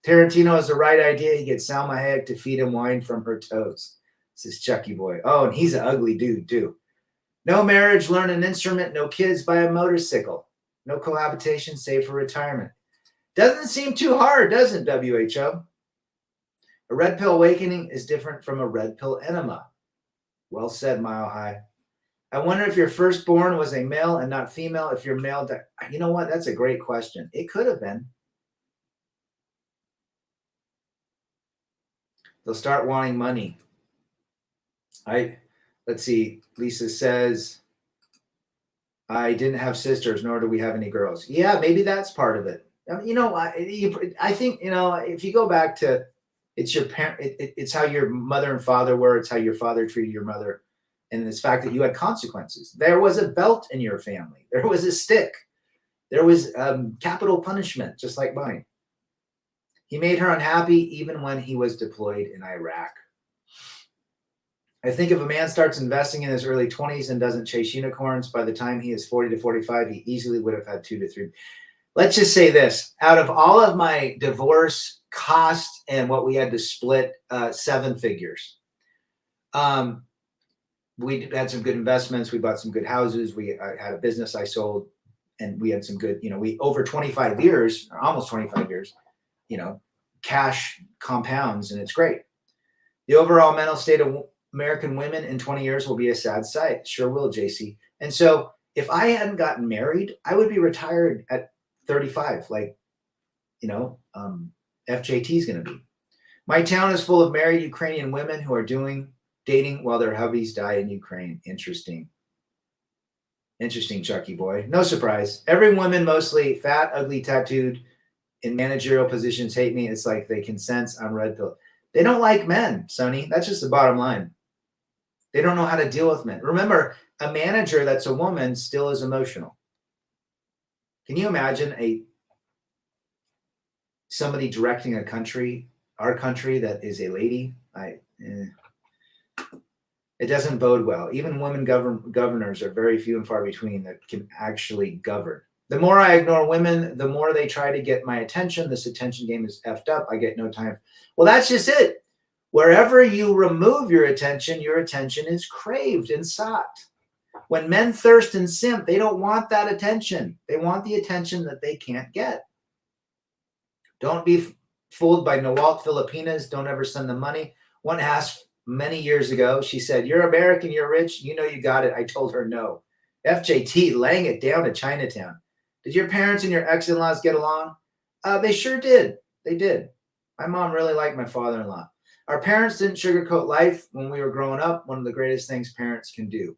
Tarantino has the right idea. He gets Salma Hayek to feed him wine from her toes. This is Chucky Boy. Oh, and he's an ugly dude, too. No marriage, learn an instrument. No kids, buy a motorcycle. No cohabitation, save for retirement. Doesn't seem too hard, does it, WHO? A red pill awakening is different from a red pill enema. Well said, Mile High. I wonder if your firstborn was a male and not female. If your male, you know what? That's a great question. It could have been. They'll start wanting money. Let's see. Lisa says, I didn't have sisters, nor do we have any girls. Yeah, maybe that's part of it. I think, if you go back to, it's your parent, it's how your mother and father were. It's how your father treated your mother. And this fact that you had consequences. There was a belt in your family. There was a stick. There was capital punishment, just like mine. He made her unhappy even when he was deployed in Iraq. I think if a man starts investing in his early 20s and doesn't chase unicorns, by the time he is 40 to 45, he easily would have had 2 to 3. Let's just say this. Out of all of my divorce costs and what we had to split, 7 figures. We had some good investments. We bought some good houses. I had a business I sold, and we had some good, we over 25 years, or almost 25 years, cash compounds, and it's great. The overall mental state of American women in 20 years will be a sad sight. Sure will, JC. And so if I hadn't gotten married, I would be retired at 35, like, FJT is going to be. My town is full of married Ukrainian women who are dating while their hubbies die in Ukraine. Interesting, Chucky Boy. No surprise. Every woman, mostly fat, ugly, tattooed, in managerial positions, hate me. It's like they can sense I'm red pill. They don't like men, Sonny. That's just the bottom line. They don't know how to deal with men. Remember, a manager that's a woman still is emotional. Can you imagine somebody directing our country that is a lady? It doesn't bode well. Even women governors are very few and far between that can actually govern. The more I ignore women, the more they try to get my attention. This attention game is effed up. I get no time. Well, that's just it. Wherever you remove your attention is craved and sought. When men thirst and simp, they don't want that attention. They want the attention that they can't get. Don't be fooled by Nawalt Filipinas. Don't ever send them money. One asked many years ago, she said, you're American, you're rich, you got it. I told her no. FJT, laying it down to Chinatown. Did your parents and your ex-in-laws get along? They sure did. They did. My mom really liked my father-in-law. Our parents didn't sugarcoat life when we were growing up. One of the greatest things parents can do.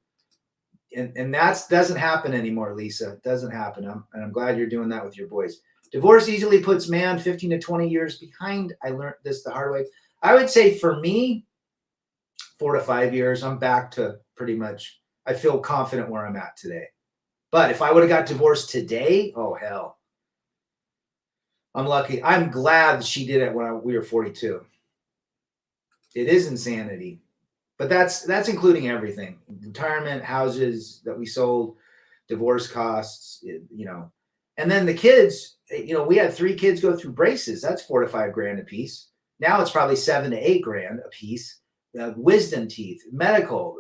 And that doesn't happen anymore, Lisa. It doesn't happen. And I'm glad you're doing that with your boys. Divorce easily puts man 15 to 20 years behind. I learned this the hard way. I would say for me, 4 to 5 years, I'm back to pretty much, I feel confident where I'm at today. But if I would have got divorced today, oh, hell. I'm lucky. I'm glad that she did it when we were 42. It is insanity. But that's including everything. Retirement, houses that we sold, divorce costs, And then the kids, we had 3 kids go through braces. That's $4 to $5 grand a piece. Now it's probably $7 to $8 grand a piece. Wisdom teeth, medical,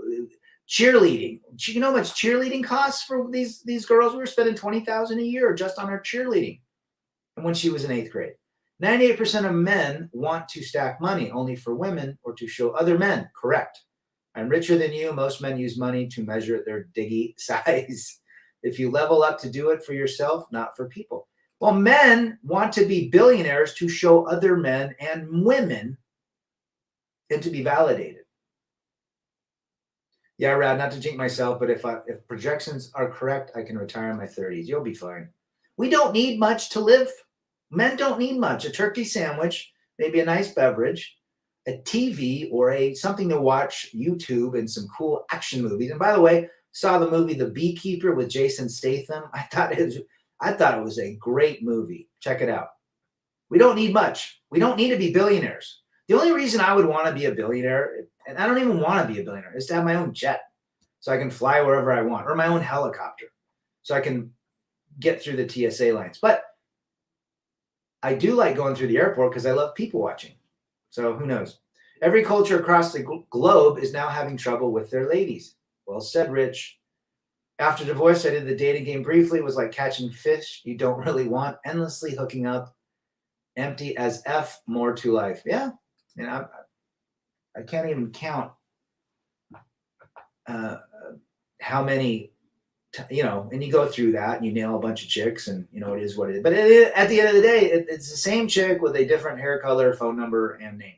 cheerleading. You know how much cheerleading costs for these girls? We were spending $20,000 a year just on our cheerleading. And when she was in 8th grade, 98% of men want to stack money only for women or to show other men. Correct. I'm richer than you. Most men use money to measure their diggy size. If you level up to do it for yourself, not for people. Well, men want to be billionaires to show other men and women and to be validated. Yeah, Rad, not to jinx myself, but if projections are correct, I can retire in my 30s. You'll be fine. We don't need much to live. Men don't need much. A turkey sandwich, maybe a nice beverage, a TV, or something to watch, YouTube, and some cool action movies. And by the way, saw the movie The Beekeeper with Jason Statham. I thought it was a great movie. Check it out. We don't need much. We don't need to be billionaires. The only reason I would want to be a billionaire, and I don't even want to be a billionaire, is to have my own jet so I can fly wherever I want, or my own helicopter so I can get through the TSA lines. But I do like going through the airport because I love people watching. So who knows? Every culture across the globe is now having trouble with their ladies. Well said, Rich. After divorce, I did the dating game briefly. It was like catching fish you don't really want, endlessly hooking up, empty as F, more to life. Yeah. And I can't even count how many, and you go through that and you nail a bunch of chicks and, it is what it is. But at the end of the day, it's the same chick with a different hair color, phone number, and name.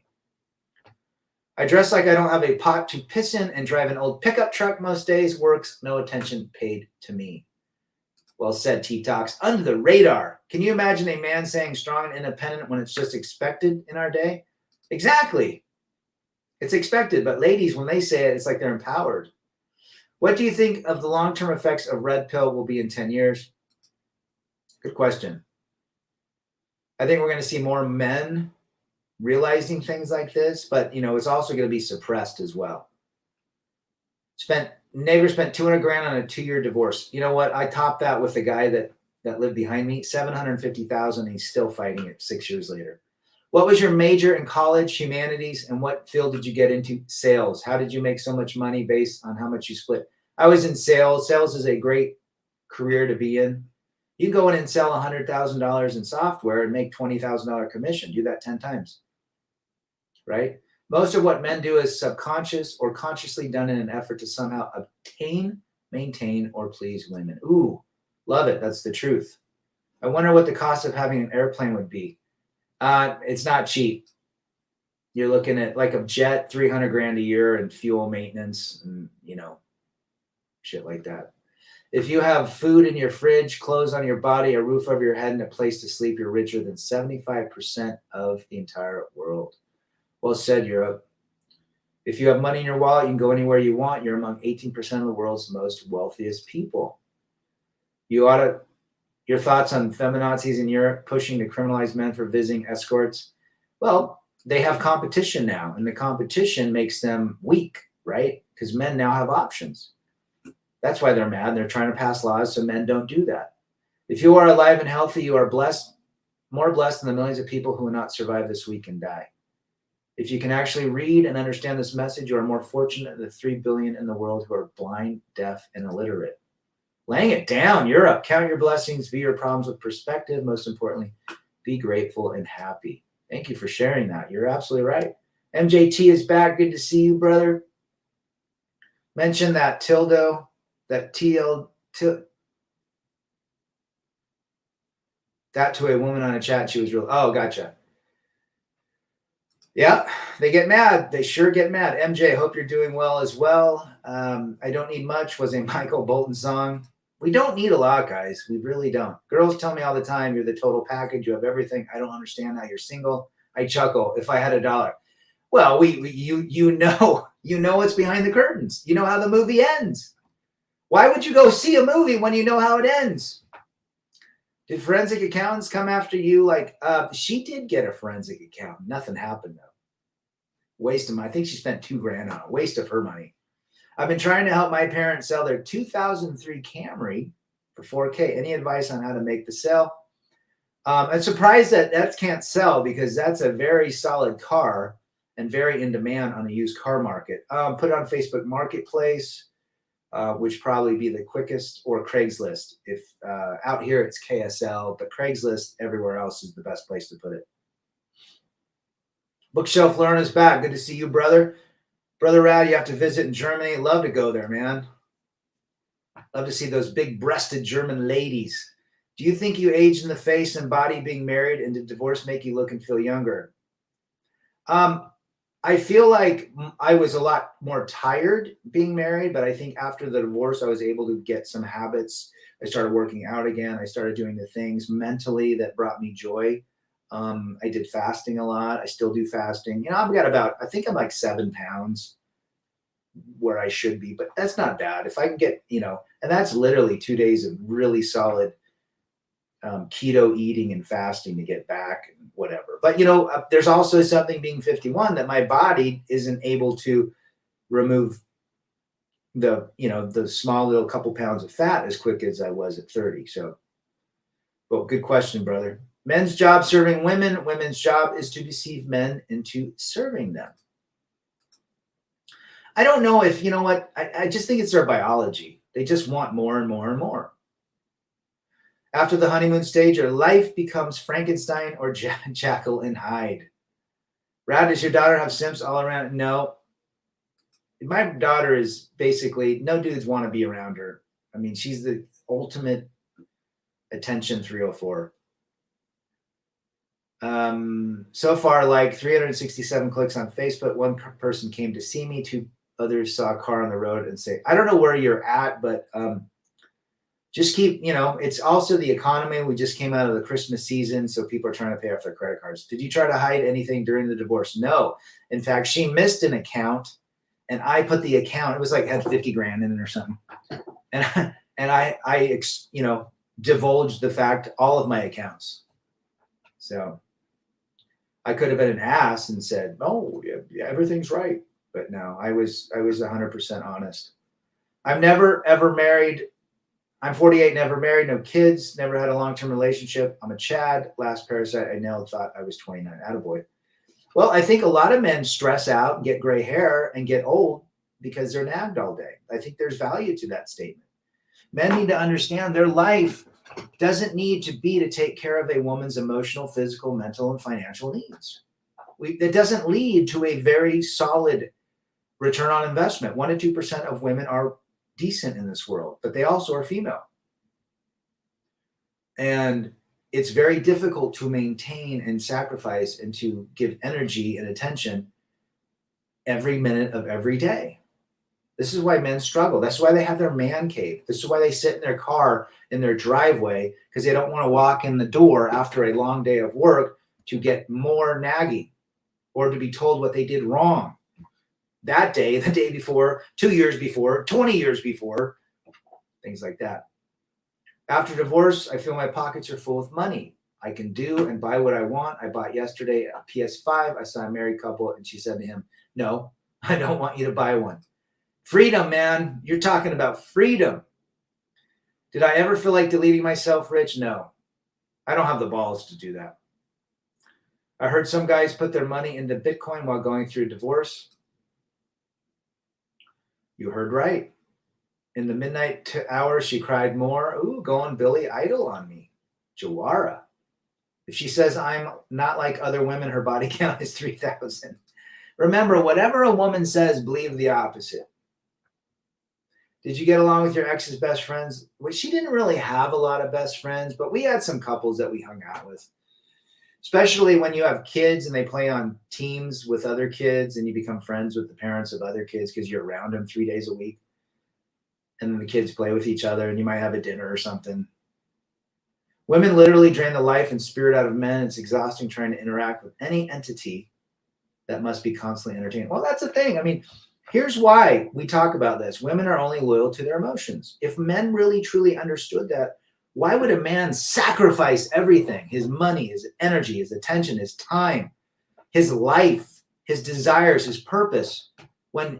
I dress like I don't have a pot to piss in and drive an old pickup truck most days. Works, no attention paid to me. Well said, T-Tox. Under the radar. Can you imagine a man saying strong and independent when it's just expected in our day? Exactly. It's expected, but ladies, when they say it, it's like they're empowered. What do you think of the long-term effects of red pill will be in 10 years? Good question. I think we're going to see more men realizing things like this, but it's also going to be suppressed as well. Neighbor spent 200 grand on a 2-year divorce. You know what? I topped that with the guy that lived behind me, 750,000. He's still fighting it 6 years later. What was your major in college? Humanities. And what field did you get into? Sales. How did you make so much money based on how much you split? I was in sales. Sales is a great career to be in. You can go in and sell $100,000 in software and make $20,000 commission. Do that 10 times. Right? Most of what men do is subconscious or consciously done in an effort to somehow obtain, maintain, or please women. Ooh, love it. That's the truth. I wonder what the cost of having an airplane would be. It's not cheap. You're looking at like a jet, 300 grand a year and fuel maintenance and, shit like that. If you have food in your fridge, clothes on your body, a roof over your head, and a place to sleep, you're richer than 75% of the entire world. Well said, Europe. If you have money in your wallet, you can go anywhere you want. You're among 18% of the world's most wealthiest people. Your thoughts on feminazis in Europe pushing to criminalize men for visiting escorts? Well, they have competition now, and the competition makes them weak, right? Because men now have options. That's why they're mad. They're trying to pass laws so men don't do that. If you are alive and healthy, you are blessed, more blessed than the millions of people who will not survive this week and die. If you can actually read and understand this message, you are more fortunate than the 3 billion in the world who are blind, deaf, and illiterate. Laying it down, Europe. Count your blessings, view your problems with perspective. Most importantly, be grateful and happy. Thank you for sharing that. You're absolutely right. MJT is back. Good to see you, brother. Mention that tildo, that That to a woman on a chat. She was real. Oh, gotcha. Yeah, they get mad. They sure get mad. MJ, hope you're doing well as well. I don't need much was a Michael Bolton song. We don't need a lot, guys. We really don't. Girls tell me all the time, you're the total package. You have everything. I don't understand how you're single. I chuckle. If I had $1. Well, you know what's behind the curtains. You know how the movie ends. Why would you go see a movie when you know how it ends? Did forensic accountants come after you? Like, she did get a forensic accountant. Nothing happened, though. Waste of money. I think she spent $2,000 on it. Waste of her money. I've been trying to help my parents sell their 2003 Camry for $4K. Any advice on how to make the sale? I'm surprised that can't sell because that's a very solid car and very in demand on the used car market. Put it on Facebook Marketplace. Which probably be the quickest, or Craigslist. If out here it's KSL, but Craigslist everywhere else is the best place to put it. Bookshelf Learn is back. Good to see you, brother. Brother Rad, you have to visit in Germany. Love to go there, man. Love to see those big-breasted German ladies. Do you think you aged in the face and body being married, and did divorce make you look and feel younger? I feel like I was a lot more tired being married, but I think after the divorce, I was able to get some habits. I started working out again. I started doing the things mentally that brought me joy. I did fasting a lot. I still do fasting. I've got I think I'm like 7 pounds where I should be, but that's not bad. If I can get, and that's literally 2 days of really solid keto eating and fasting to get back and whatever. But, there's also something being 51 that my body isn't able to remove the small little couple pounds of fat as quick as I was at 30. So, well, good question, brother. Men's job serving women. Women's job is to deceive men into serving them. I don't know if, I just think it's their biology. They just want more and more and more. After the honeymoon stage, your life becomes Frankenstein or Jekyll and Hyde. Rad, does your daughter have simps all around? No. My daughter is basically, no dudes want to be around her. I mean, she's the ultimate attention 304. So far, like 367 clicks on Facebook. One person came to see me. 2 others saw a car on the road and say, I don't know where you're at, but just keep, it's also the economy. We just came out of the Christmas season, so people are trying to pay off their credit cards. Did you try to hide anything during the divorce? No. In fact, she missed an account, and I put the account. It was like had 50 grand in it or something, and I divulged the fact all of my accounts. So I could have been an ass and said, "Oh, yeah, everything's right," but no, I was 100% honest. I've never ever married. I'm 48, never married, no kids, never had a long-term relationship. I'm a Chad. Last parasite I nailed, thought I was 29. Attaboy. Well, I think a lot of men stress out, get gray hair, and get old because they're nagged all day. I think there's value to that statement. Men need to understand their life doesn't need to be to take care of a woman's emotional, physical, mental, and financial needs. That doesn't lead to a very solid return on investment. 1% to 2% of women are decent in this world, but they also are female. And it's very difficult to maintain and sacrifice and to give energy and attention every minute of every day. This is why men struggle. That's why they have their man cave. This is why they sit in their car in their driveway, because they don't want to walk in the door after a long day of work to get more nagging or to be told what they did wrong that day, the day before, 2 years before, 20 years before, things like that. After divorce, I feel my pockets are full of money. I can do and buy what I want. I bought yesterday a PS5. I saw a married couple, and she said to him, "No, I don't want you to buy one." Freedom, man. You're talking about freedom. Did I ever feel like deleting myself, Rich? No. I don't have the balls to do that. I heard some guys put their money into Bitcoin while going through a divorce. You heard right. In the midnight hour, she cried more. Ooh, going Billy Idol on me. Jawara. If she says I'm not like other women, her body count is 3,000. Remember, whatever a woman says, believe the opposite. Did you get along with your ex's best friends? Well, she didn't really have a lot of best friends, but we had some couples that we hung out with. Especially when you have kids and they play on teams with other kids and you become friends with the parents of other kids because you're around them 3 days a week. And then the kids play with each other and you might have a dinner or something. Women literally drain the life and spirit out of men. It's exhausting trying to interact with any entity that must be constantly entertained. Well, that's the thing. I mean, here's why we talk about this. Women are only loyal to their emotions. If men really truly understood that, why would a man sacrifice everything? His money, his energy, his attention, his time, his life, his desires, his purpose, when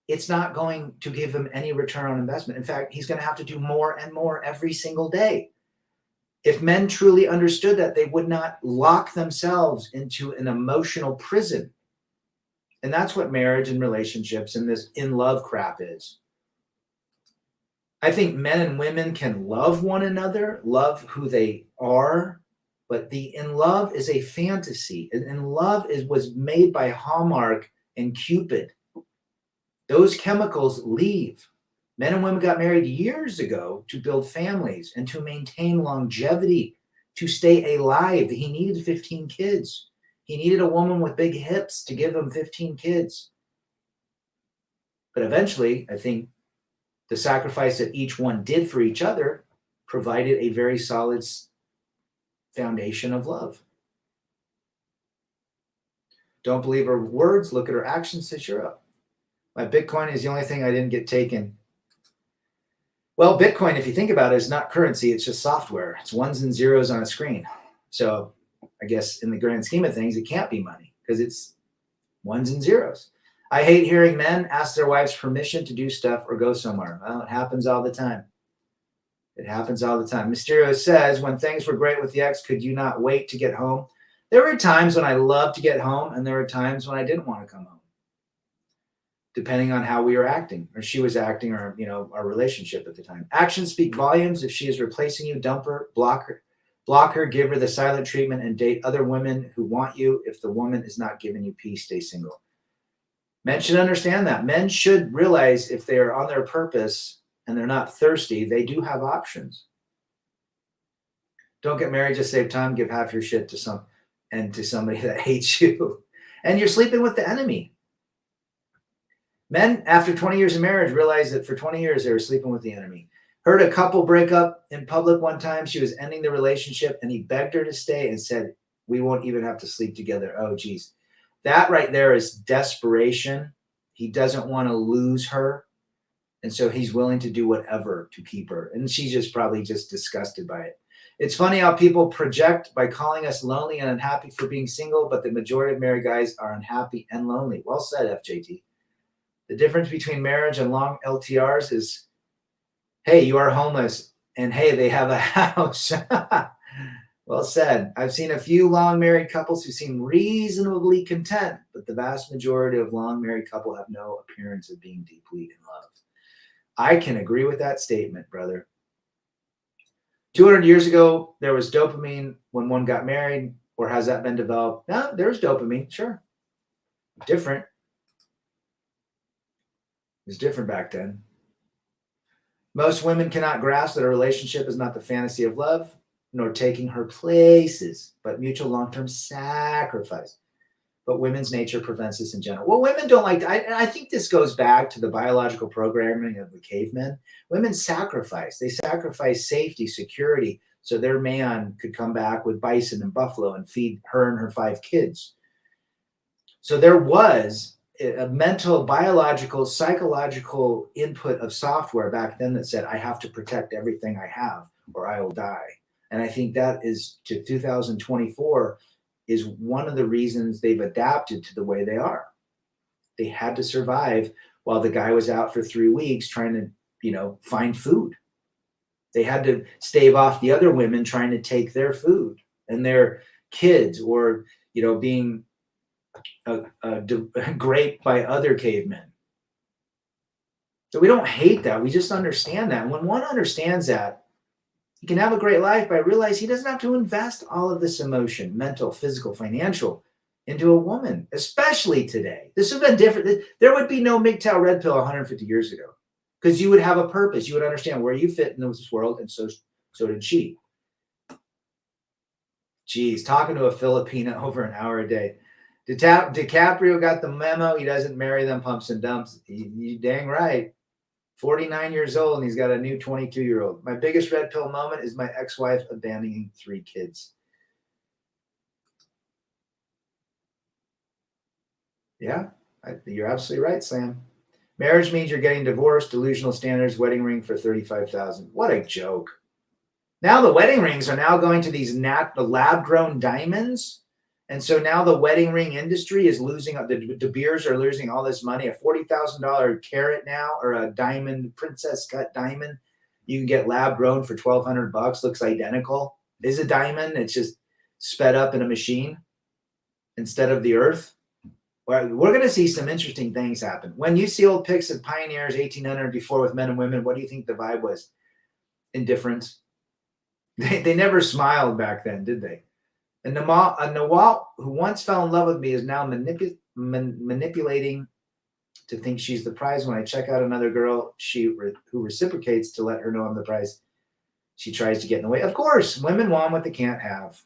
it's not going to give him any return on investment. In fact, he's going to have to do more and more every single day. If men truly understood that, they would not lock themselves into an emotional prison. And that's what marriage and relationships and this in love crap is. I think men and women can love one another, love who they are, but the in love is a fantasy. In love was made by Hallmark and Cupid. Those chemicals leave. Men and women got married years ago to build families and to maintain longevity, to stay alive. He needed 15 kids. He needed a woman with big hips to give him 15 kids. But eventually, I think the sacrifice that each one did for each other provided a very solid foundation of love. Don't believe her words, look at her actions, says you're up. My Bitcoin is the only thing I didn't get taken. Well, Bitcoin, if you think about it, is not currency. It's just software. It's ones and zeros on a screen. So I guess in the grand scheme of things, it can't be money because it's ones and zeros. I hate hearing men ask their wives permission to do stuff or go somewhere. Well, it happens all the time. It happens all the time. Mysterio says, when things were great with the ex, could you not wait to get home? There were times when I loved to get home, and there were times when I didn't want to come home, depending on how we were acting, or she was acting, or our relationship at the time. Actions speak volumes. If she is replacing you, dump her, block her, give her the silent treatment, and date other women who want you. If the woman is not giving you peace, stay single. Men should understand that. Men should realize if they are on their purpose and they're not thirsty, they do have options. Don't get married, just save time, give half your shit to somebody that hates you. And you're sleeping with the enemy. Men, after 20 years of marriage, realized that for 20 years they were sleeping with the enemy. Heard a couple break up in public one time. She was ending the relationship, and he begged her to stay and said, we won't even have to sleep together. Oh, geez. That right there is desperation. He doesn't want to lose her. And so he's willing to do whatever to keep her. And she's just probably just disgusted by it. It's funny how people project by calling us lonely and unhappy for being single, but the majority of married guys are unhappy and lonely. Well said, FJT. The difference between marriage and long LTRs is, hey, you are homeless, and hey, they have a house. Well said. I've seen a few long married couples who seem reasonably content, but the vast majority of long married couples have no appearance of being deeply in love. I can agree with that statement, brother. 200 years ago, there was dopamine when one got married, or has that been developed? No, there's dopamine, sure. Different. It was different back then. Most women cannot grasp that a relationship is not the fantasy of love, nor taking her places, but mutual long-term sacrifice. But women's nature prevents this in general. Well, women don't like that. I think this goes back to the biological programming of the cavemen. Women sacrifice. They sacrifice safety, security, so their man could come back with bison and buffalo and feed her and her 5 kids. So there was a mental, biological, psychological input of software back then that said, I have to protect everything I have or I will die. And I think that is, to 2024, is one of the reasons they've adapted to the way they are. They had to survive while the guy was out for 3 weeks trying to, find food. They had to stave off the other women trying to take their food and their kids, or, being raped by other cavemen. So we don't hate that. We just understand that. And when one understands that, he can have a great life by realizing he doesn't have to invest all of this emotion, mental, physical, financial, into a woman, especially today. This would have been different. There would be no MGTOW red pill 150 years ago, because you would have a purpose. You would understand where you fit in this world, and so did she. Geez, talking to a Filipina over an hour a day. DiCaprio got the memo. He doesn't marry them pumps and dumps. You dang right. 49 years old, and he's got a new 22-year-old. My biggest red pill moment is my ex-wife abandoning 3 kids. Yeah, you're absolutely right, Sam. Marriage means you're getting divorced, delusional standards, wedding ring for $35,000. What a joke. Now the wedding rings are now going to these the lab-grown diamonds. And so now the wedding ring industry is losing, the De Beers are losing all this money. A $40,000 carat now, or a diamond, princess cut diamond, you can get lab grown for $1,200. Looks identical. It is a diamond. It's just sped up in a machine instead of the earth. Well, we're going to see some interesting things happen. When you see old pics of pioneers, 1800 before, with men and women, what do you think the vibe was? Indifference. They never smiled back then, did they? And Nawal, who once fell in love with me, is now manipulating to think she's the prize. When I check out another girl who reciprocates to let her know I'm the prize, she tries to get in the way. Of course, women want what they can't have.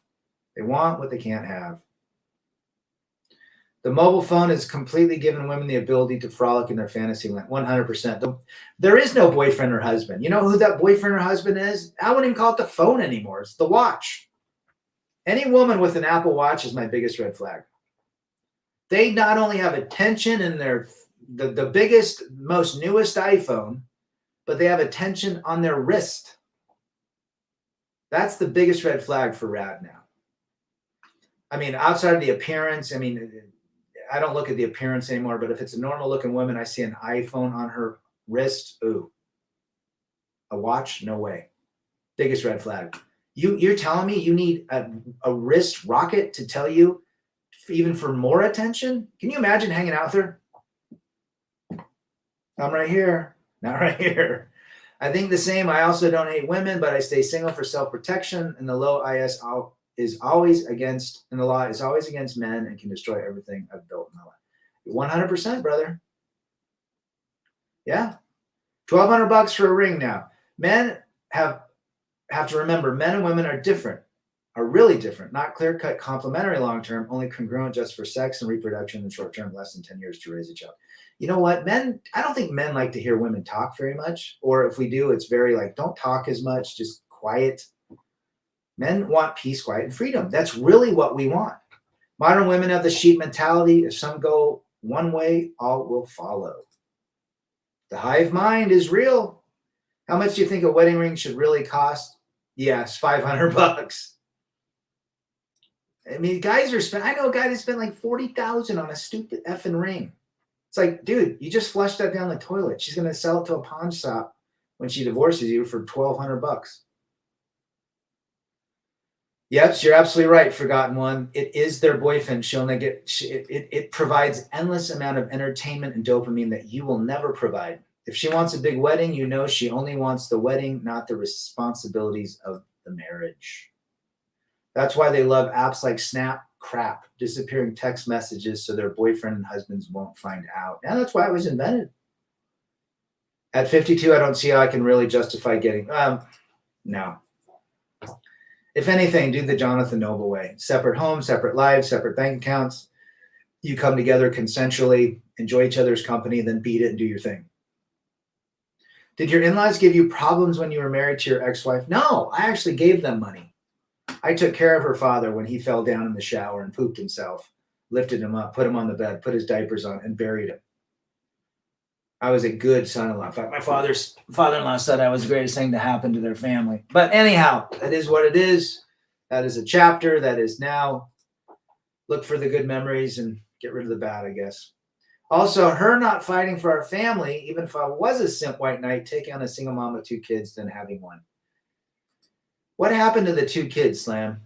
They want what they can't have. The mobile phone has completely given women the ability to frolic in their fantasy land. 100%. There is no boyfriend or husband. You know who that boyfriend or husband is? I wouldn't even call it the phone anymore. It's the watch. Any woman with an Apple Watch is my biggest red flag. They not only have attention in the biggest, most newest iPhone, but they have attention on their wrist. That's the biggest red flag for Rad now. I mean, outside of the appearance, I mean, I don't look at the appearance anymore, but if it's a normal looking woman, I see an iPhone on her wrist. Ooh. A watch? No way. Biggest red flag. You're telling me you need a wrist rocket to tell you, even for more attention? Can you imagine hanging out with her? I'm right here, not right here. I think the same. I also don't hate women, but I stay single for self-protection, and the law is always against men and can destroy everything I've built in my life. 100%, brother. Yeah. $1,200 for a ring now. Men have to remember, men and women are different, are really different, not clear-cut complementary long-term, only congruent just for sex and reproduction in short-term, less than 10 years to raise a child. You know what? I don't think men like to hear women talk very much, or if we do, it's very like, don't talk as much, just quiet. Men want peace, quiet, and freedom. That's really what we want. Modern women have the sheep mentality. If some go one way, all will follow. The hive mind is real. How much do you think a wedding ring should really cost? Yes, $500. I mean, guys are spending. I know a guy that spent like $40,000 on a stupid effing ring. It's like, dude, you just flushed that down the toilet. She's gonna sell it to a pawn shop when she divorces you for $1,200. Yes, you're absolutely right. Forgotten one. It is their boyfriend. It provides endless amount of entertainment and dopamine that you will never provide. If she wants a big wedding, you know she only wants the wedding, not the responsibilities of the marriage. That's why they love apps like Snap, Crap, disappearing text messages so their boyfriend and husbands won't find out. And that's why it was invented. At 52, I don't see how I can really justify getting, no. If anything, do the Jonathan Noble way. Separate homes, separate lives, separate bank accounts. You come together consensually, enjoy each other's company, then beat it and do your thing. Did your in-laws give you problems when you were married to your ex-wife? No, I actually gave them money. I took care of her father when he fell down in the shower and pooped himself, lifted him up, put him on the bed, put his diapers on, and buried him. I was a good son-in-law. In fact, my father-in-law said I was the greatest thing to happen to their family. But anyhow, that is what it is. That is a chapter. That is now. Look for the good memories and get rid of the bad, I guess. Also, her not fighting for our family, even if I was a simp white knight, taking on a single mom with 2 kids, then having one. What happened to the 2 kids, Slam?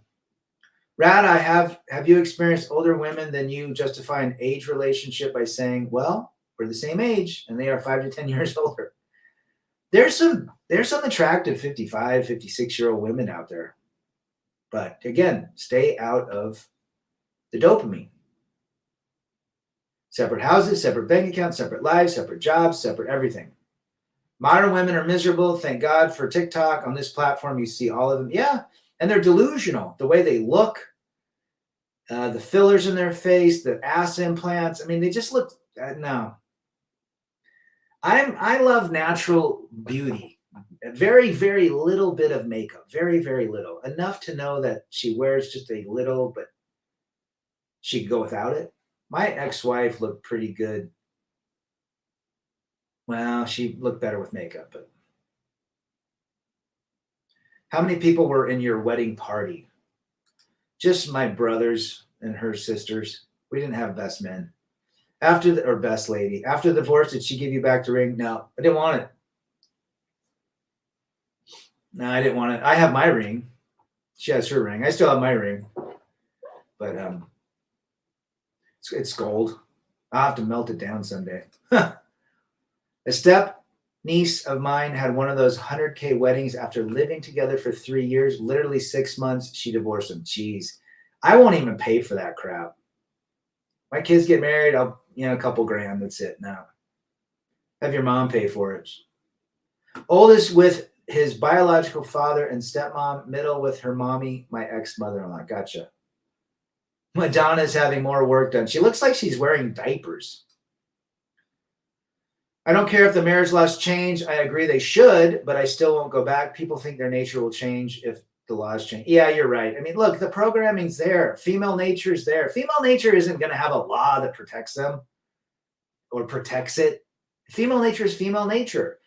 Rad, have you experienced older women than you justify an age relationship by saying, well, we're the same age and they are 5 to 10 years older? There's some attractive 55, 56-year-old women out there. But again, stay out of the dopamine. Separate houses, separate bank accounts, separate lives, separate jobs, separate everything. Modern women are miserable. Thank God for TikTok. On this platform, you see all of them. Yeah. And they're delusional. The way they look, the fillers in their face, the ass implants. I mean, they just look, no. I love natural beauty. A very, very little bit of makeup. Very, very little. Enough to know that she wears just a little, but she could go without it. My ex-wife looked pretty good. Well, she looked better with makeup, but how many people were in your wedding party? Just my brothers and her sisters. We didn't have best men. Or best lady. After the divorce, did she give you back the ring? No, I didn't want it. No, I didn't want it. I have my ring. She has her ring. I still have my ring. But it's gold. I'll have to melt it down someday. A step niece of mine had one of those 100K weddings after living together for 3 years, literally 6 months. She divorced him. Jeez. I won't even pay for that crap. My kids get married, I'll, a couple grand. That's it. No. Have your mom pay for it. Oldest with his biological father and stepmom, middle with her mommy, my ex-mother-in-law. Gotcha. Madonna's having more work done. She looks like she's wearing diapers. I don't care if the marriage laws change. I agree they should, but I still won't go back. People think their nature will change if the laws change. Yeah, you're right. I mean, look, the programming's there. Female nature's there. Female nature isn't going to have a law that protects them or protects it. Female nature is female nature.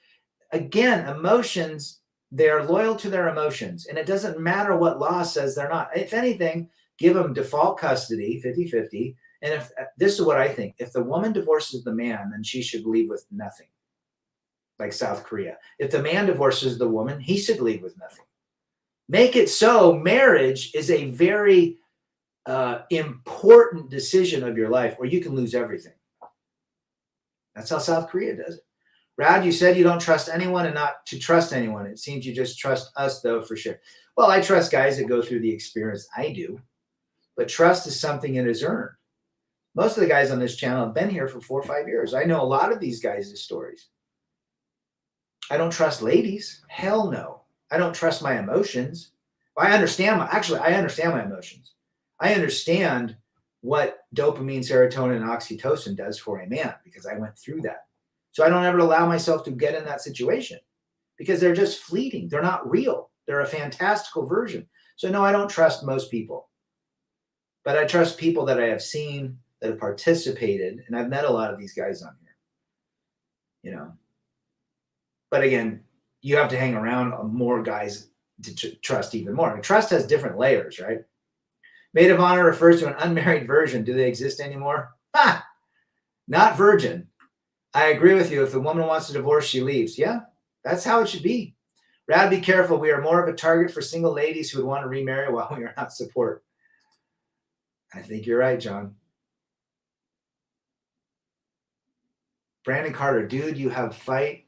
Again, emotions, they're loyal to their emotions, and it doesn't matter what law says they're not. If anything, give them default custody, 50-50. And if this is what I think, if the woman divorces the man, then she should leave with nothing, like South Korea. If the man divorces the woman, he should leave with nothing. Make it so marriage is a very important decision of your life, or you can lose everything. That's how South Korea does it. Brad, you said you don't trust anyone and not to trust anyone. It seems you just trust us, though, for sure. Well, I trust guys that go through the experience I do, but trust is something that is earned. Most of the guys on this channel have been here for 4 or 5 years. I know a lot of these guys' stories. I don't trust ladies. Hell no. I don't trust my emotions. I understand my emotions. I understand what dopamine, serotonin, and oxytocin does for a man because I went through that. So I don't ever allow myself to get in that situation because they're just fleeting. They're not real. They're a fantastical version. So no, I don't trust most people. But I trust people that I have seen, that have participated, and I've met a lot of these guys on here. But again, you have to hang around more guys to trust even more. And trust has different layers, right? Maid of honor refers to an unmarried virgin. Do they exist anymore? Ha! Not virgin. I agree with you. If the woman wants to divorce, she leaves. Yeah, that's how it should be. Brad, be careful. We are more of a target for single ladies who would want to remarry while we are not support. I think you're right, John. Brandon Carter, dude, you have fight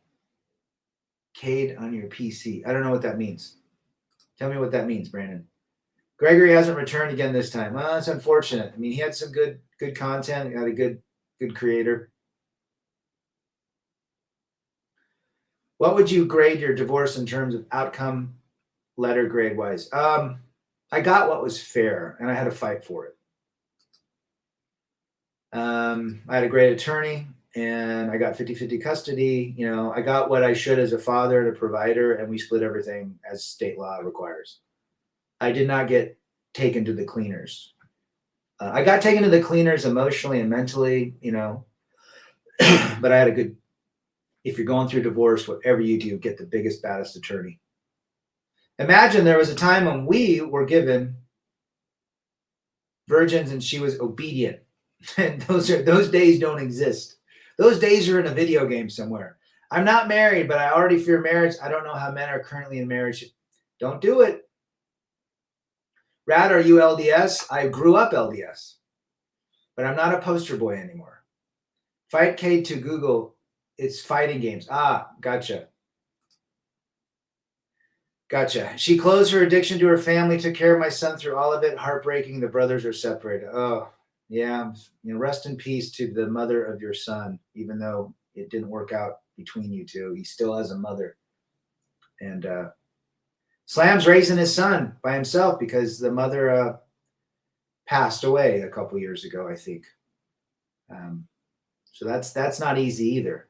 Cade on your PC. I don't know what that means. Tell me what that means, Brandon. Gregory hasn't returned again this time. Well, that's unfortunate. I mean, he had some good content. He had a good creator. What would you grade your divorce in terms of outcome, letter grade wise? I got what was fair, and I had to fight for it. I had a great attorney, and I got 50-50 custody. I got what I should as a father and a provider, and we split everything as state law requires. I did not get taken to the cleaners. I got taken to the cleaners emotionally and mentally, but I had a good, if you're going through divorce, whatever you do, get the biggest, baddest attorney. Imagine there was a time when we were given virgins and she was obedient. And those days don't exist. Those days are in a video game somewhere. I'm not married, but I already fear marriage. I don't know how men are currently in marriage. Don't do it. Rad, are you LDS? I grew up LDS, but I'm not a poster boy anymore. Fight K to Google. It's fighting games. Ah, gotcha. She closed her addiction to her family, took care of my son through all of it. Heartbreaking. The brothers are separated. Oh, yeah. Rest in peace to the mother of your son, even though it didn't work out between you two. He still has a mother. And Slam's raising his son by himself because the mother passed away a couple years ago, I think. So that's not easy either.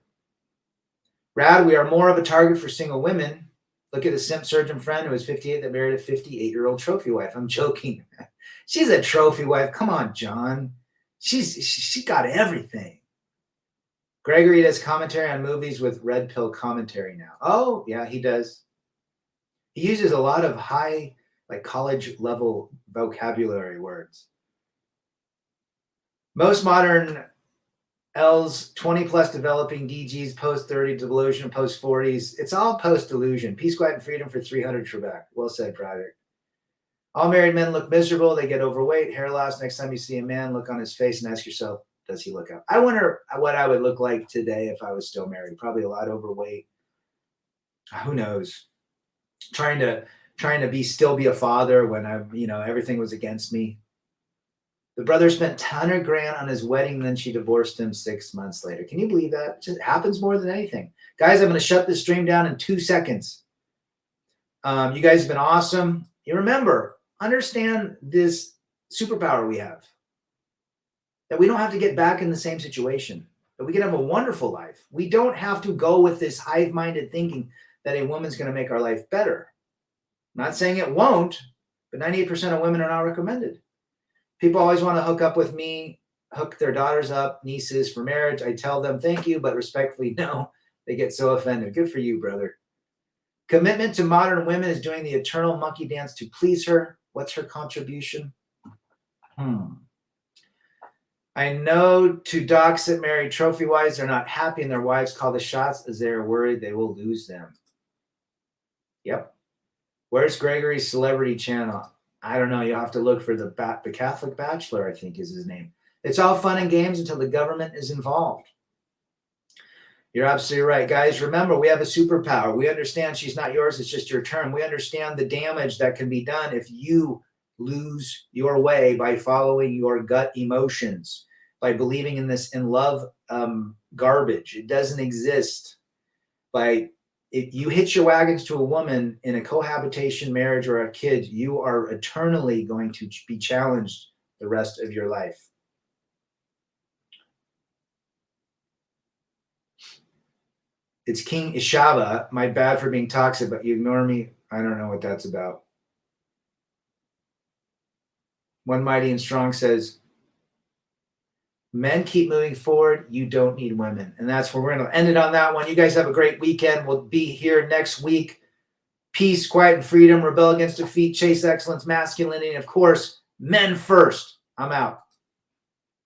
Rad, we are more of a target for single women. Look at the simp surgeon friend who was 58 that married a 58-year-old trophy wife. I'm joking. She's a trophy wife. Come on, John. She got everything. Gregory does commentary on movies with red pill commentary now. Oh, yeah, he does. He uses a lot of high, like college level vocabulary words. Most modern L's 20 plus developing DGs, post 30 delusion, post 40s. It's all post delusion. Peace, quiet, and freedom for 300 Trebek. Well said, Project. All married men look miserable. They get overweight, hair loss. Next time you see a man, look on his face and ask yourself, does he look up? I wonder what I would look like today if I was still married. Probably a lot overweight. Who knows? Trying to still be a father when everything was against me. The brother spent $100,000 on his wedding, and then she divorced him 6 months later. Can you believe that? It just happens more than anything. Guys, I'm going to shut this stream down in 2 seconds. You guys have been awesome. You remember, understand this superpower we have. That we don't have to get back in the same situation. That we can have a wonderful life. We don't have to go with this hive-minded thinking that a woman's going to make our life better. I'm not saying it won't, but 98% of women are not recommended. People always want to hook up with me, hook their daughters up, nieces for marriage. I tell them thank you, but respectfully, no. They get so offended. Good for you, brother. Commitment to modern women is doing the eternal monkey dance to please her. What's her contribution? I know two docs that marry trophy wives are not happy and their wives call the shots as they are worried they will lose them. Yep. Where's Gregory's celebrity channel? I don't know. You'll have to look for the Catholic Bachelor, I think is his name. It's all fun and games until the government is involved. You're absolutely right. Guys, remember, we have a superpower. We understand she's not yours. It's just your turn. We understand the damage that can be done if you lose your way by following your gut emotions, by believing in this in love garbage. It doesn't exist. If you hitch your wagons to a woman in a cohabitation marriage or a kid, you are eternally going to be challenged the rest of your life. It's King Ishaba. My bad for being toxic, but you ignore me. I don't know what that's about. One Mighty and Strong says, men keep moving forward. You don't need women. And that's where we're going to end it on that one. You guys have a great weekend. We'll be here next week. Peace, quiet, and freedom. Rebel against defeat. Chase excellence, masculinity. And of course, men first. I'm out.